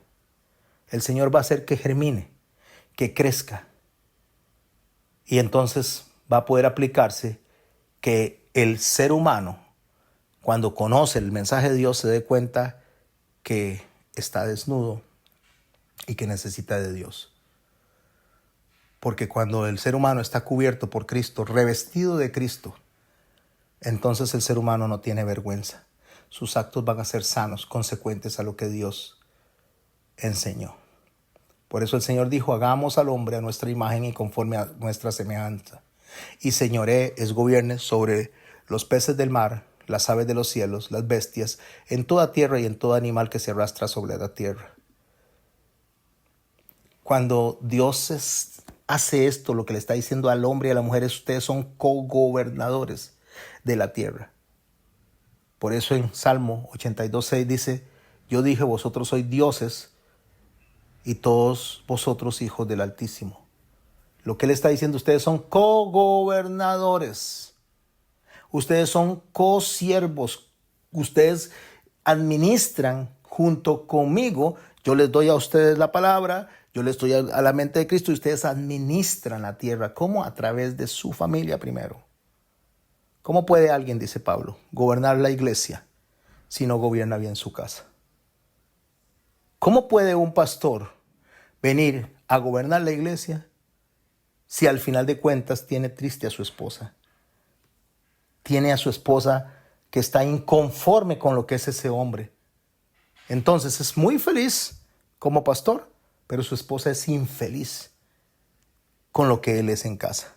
El Señor va a hacer que germine, que crezca. Y entonces va a poder aplicarse que el ser humano, cuando conoce el mensaje de Dios, se dé cuenta que está desnudo y que necesita de Dios. Porque cuando el ser humano está cubierto por Cristo, revestido de Cristo, entonces el ser humano no tiene vergüenza. Sus actos van a ser sanos, consecuentes a lo que Dios enseñó. Por eso el Señor dijo, hagamos al hombre a nuestra imagen y conforme a nuestra semejanza. Y señoree, es gobierne sobre los peces del mar, las aves de los cielos, las bestias, en toda tierra y en todo animal que se arrastra sobre la tierra. Cuando Dios hace esto, lo que le está diciendo al hombre y a la mujer es, ustedes son cogobernadores de la tierra. Por eso en Salmo 82:6 dice, yo dije, vosotros sois dioses, y todos vosotros hijos del Altísimo. Lo que él está diciendo, ustedes son cogobernadores. Ustedes son co-siervos. Ustedes administran junto conmigo. Yo les doy a ustedes la palabra. Yo les doy a la mente de Cristo y ustedes administran la tierra. ¿Cómo? A través de su familia primero. ¿Cómo puede alguien, dice Pablo, gobernar la iglesia si no gobierna bien su casa? ¿Cómo puede un pastor venir a gobernar la iglesia si al final de cuentas tiene triste a su esposa? Tiene a su esposa que está inconforme con lo que es ese hombre. Entonces es muy feliz como pastor, pero su esposa es infeliz con lo que él es en casa.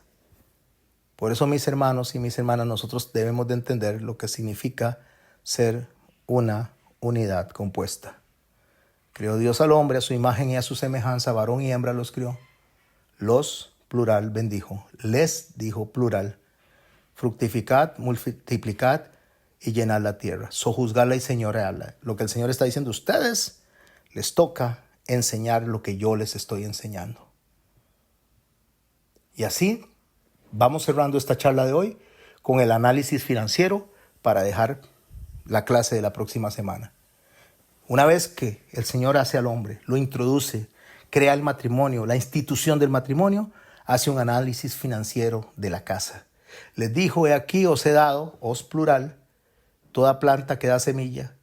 Por eso, mis hermanos y mis hermanas, nosotros debemos de entender lo que significa ser una unidad compuesta. Creó Dios al hombre a su imagen y a su semejanza, varón y hembra los crió. Los, plural, bendijo. Les, dijo, plural. Fructificad, multiplicad y llenad la tierra. Sojuzgadla y señoreadla. Lo que el Señor está diciendo a ustedes, les toca enseñar lo que yo les estoy enseñando. Y así vamos cerrando esta charla de hoy con el análisis financiero para dejar la clase de la próxima semana. Una vez que el Señor hace al hombre, lo introduce, crea el matrimonio, la institución del matrimonio, hace un análisis financiero de la casa. Les dijo, he aquí os he dado, os plural, toda planta que da semilla,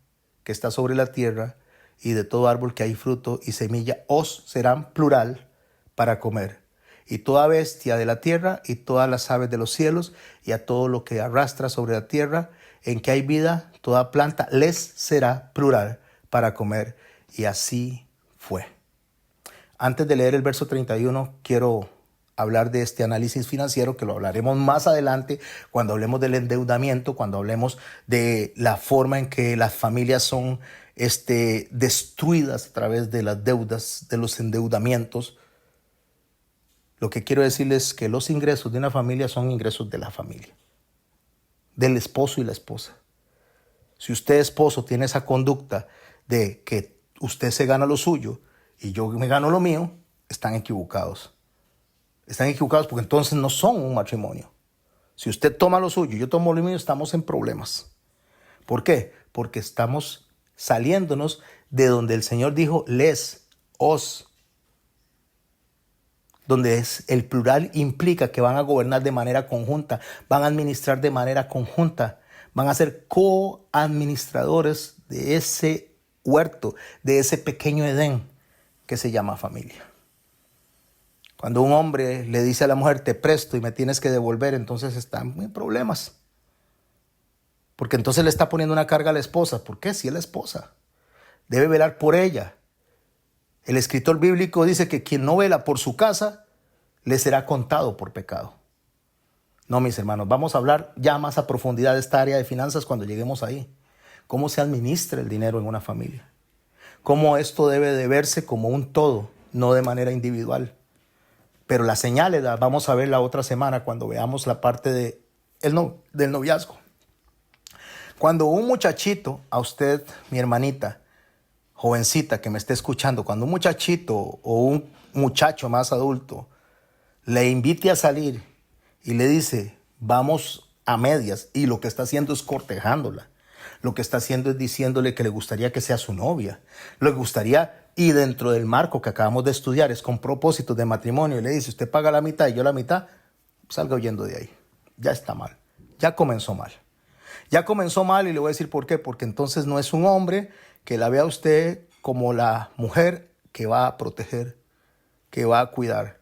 que está sobre la tierra, y de todo árbol que hay fruto y semilla, os serán plural para comer. Y toda bestia de la tierra y todas las aves de los cielos y a todo lo que arrastra sobre la tierra, en que hay vida, toda planta les será plural para comer. Y así fue. Antes de leer el verso 31, quiero hablar de este análisis financiero, que lo hablaremos más adelante cuando hablemos del endeudamiento, cuando hablemos de la forma en que las familias son destruidas a través de las deudas, de los endeudamientos. Lo que quiero decirles es que los ingresos de una familia son ingresos de la familia, del esposo y la esposa. Si usted, esposo, tiene esa conducta de que usted se gana lo suyo y yo me gano lo mío, están equivocados. Están equivocados porque entonces no son un matrimonio. Si usted toma lo suyo y yo tomo lo mío, estamos en problemas. ¿Por qué? Porque estamos saliéndonos de donde el Señor dijo les, os, donde es el plural implica que van a gobernar de manera conjunta, van a administrar de manera conjunta, van a ser coadministradores de ese huerto, de ese pequeño Edén que se llama familia. Cuando un hombre le dice a la mujer, te presto y me tienes que devolver, entonces están en problemas. Porque entonces le está poniendo una carga a la esposa. ¿Por qué? Si es la esposa. Debe velar por ella. El escritor bíblico dice que quien no vela por su casa, le será contado por pecado. No, mis hermanos, vamos a hablar ya más a profundidad de esta área de finanzas cuando lleguemos ahí. Cómo se administra el dinero en una familia. Cómo esto debe de verse como un todo, no de manera individual. Pero las señales las vamos a ver la otra semana cuando veamos la parte del noviazgo. Cuando un muchachito, a usted, mi hermanita, jovencita que me esté escuchando, cuando un muchachito o un muchacho más adulto le invite a salir y le dice, vamos a medias, y lo que está haciendo es cortejándola. Lo que está haciendo es diciéndole que le gustaría que sea su novia. Le gustaría, y dentro del marco que acabamos de estudiar, es con propósitos de matrimonio, y le dice, usted paga la mitad y yo la mitad, salga huyendo de ahí. Ya está mal. Ya comenzó mal. Ya comenzó mal, y le voy a decir por qué. Porque entonces no es un hombre que la vea a usted como la mujer que va a proteger, que va a cuidar.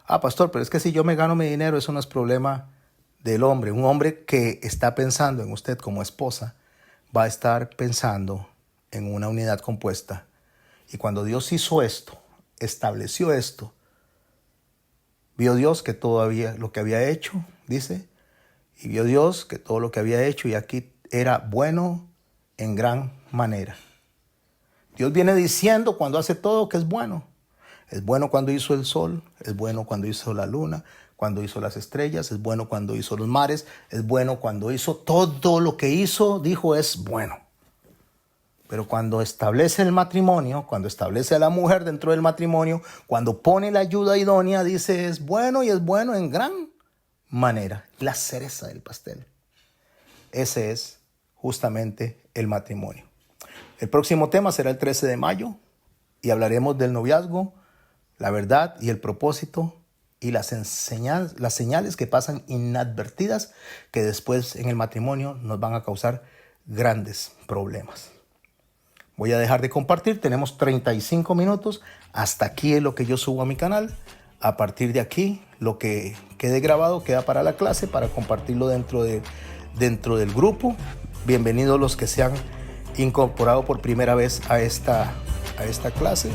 Ah, pastor, pero es que si yo me gano mi dinero, eso no es problema del hombre. Un hombre que está pensando en usted como esposa va a estar pensando en una unidad compuesta. Y cuando Dios hizo esto, estableció esto, vio Dios que todavía lo que había hecho, dice, y vio Dios que todo lo que había hecho y aquí era bueno en gran manera. Dios viene diciendo cuando hace todo que es bueno. Es bueno cuando hizo el sol, es bueno cuando hizo la luna, cuando hizo las estrellas, es bueno cuando hizo los mares, es bueno cuando hizo todo lo que hizo, dijo es bueno. Pero cuando establece el matrimonio, cuando establece a la mujer dentro del matrimonio, cuando pone la ayuda idónea, dice es bueno y es bueno en gran manera. La cereza del pastel. Ese es justamente el matrimonio. El próximo tema será el 13 de mayo y hablaremos del noviazgo, la verdad y el propósito y las señales que pasan inadvertidas que después en el matrimonio nos van a causar grandes problemas. Voy a dejar de compartir. Tenemos 35 minutos. Hasta aquí es lo que yo subo a mi canal. A partir de aquí, lo que quede grabado queda para la clase, para compartirlo dentro del grupo. Bienvenidos los que se han incorporado por primera vez a esta clase.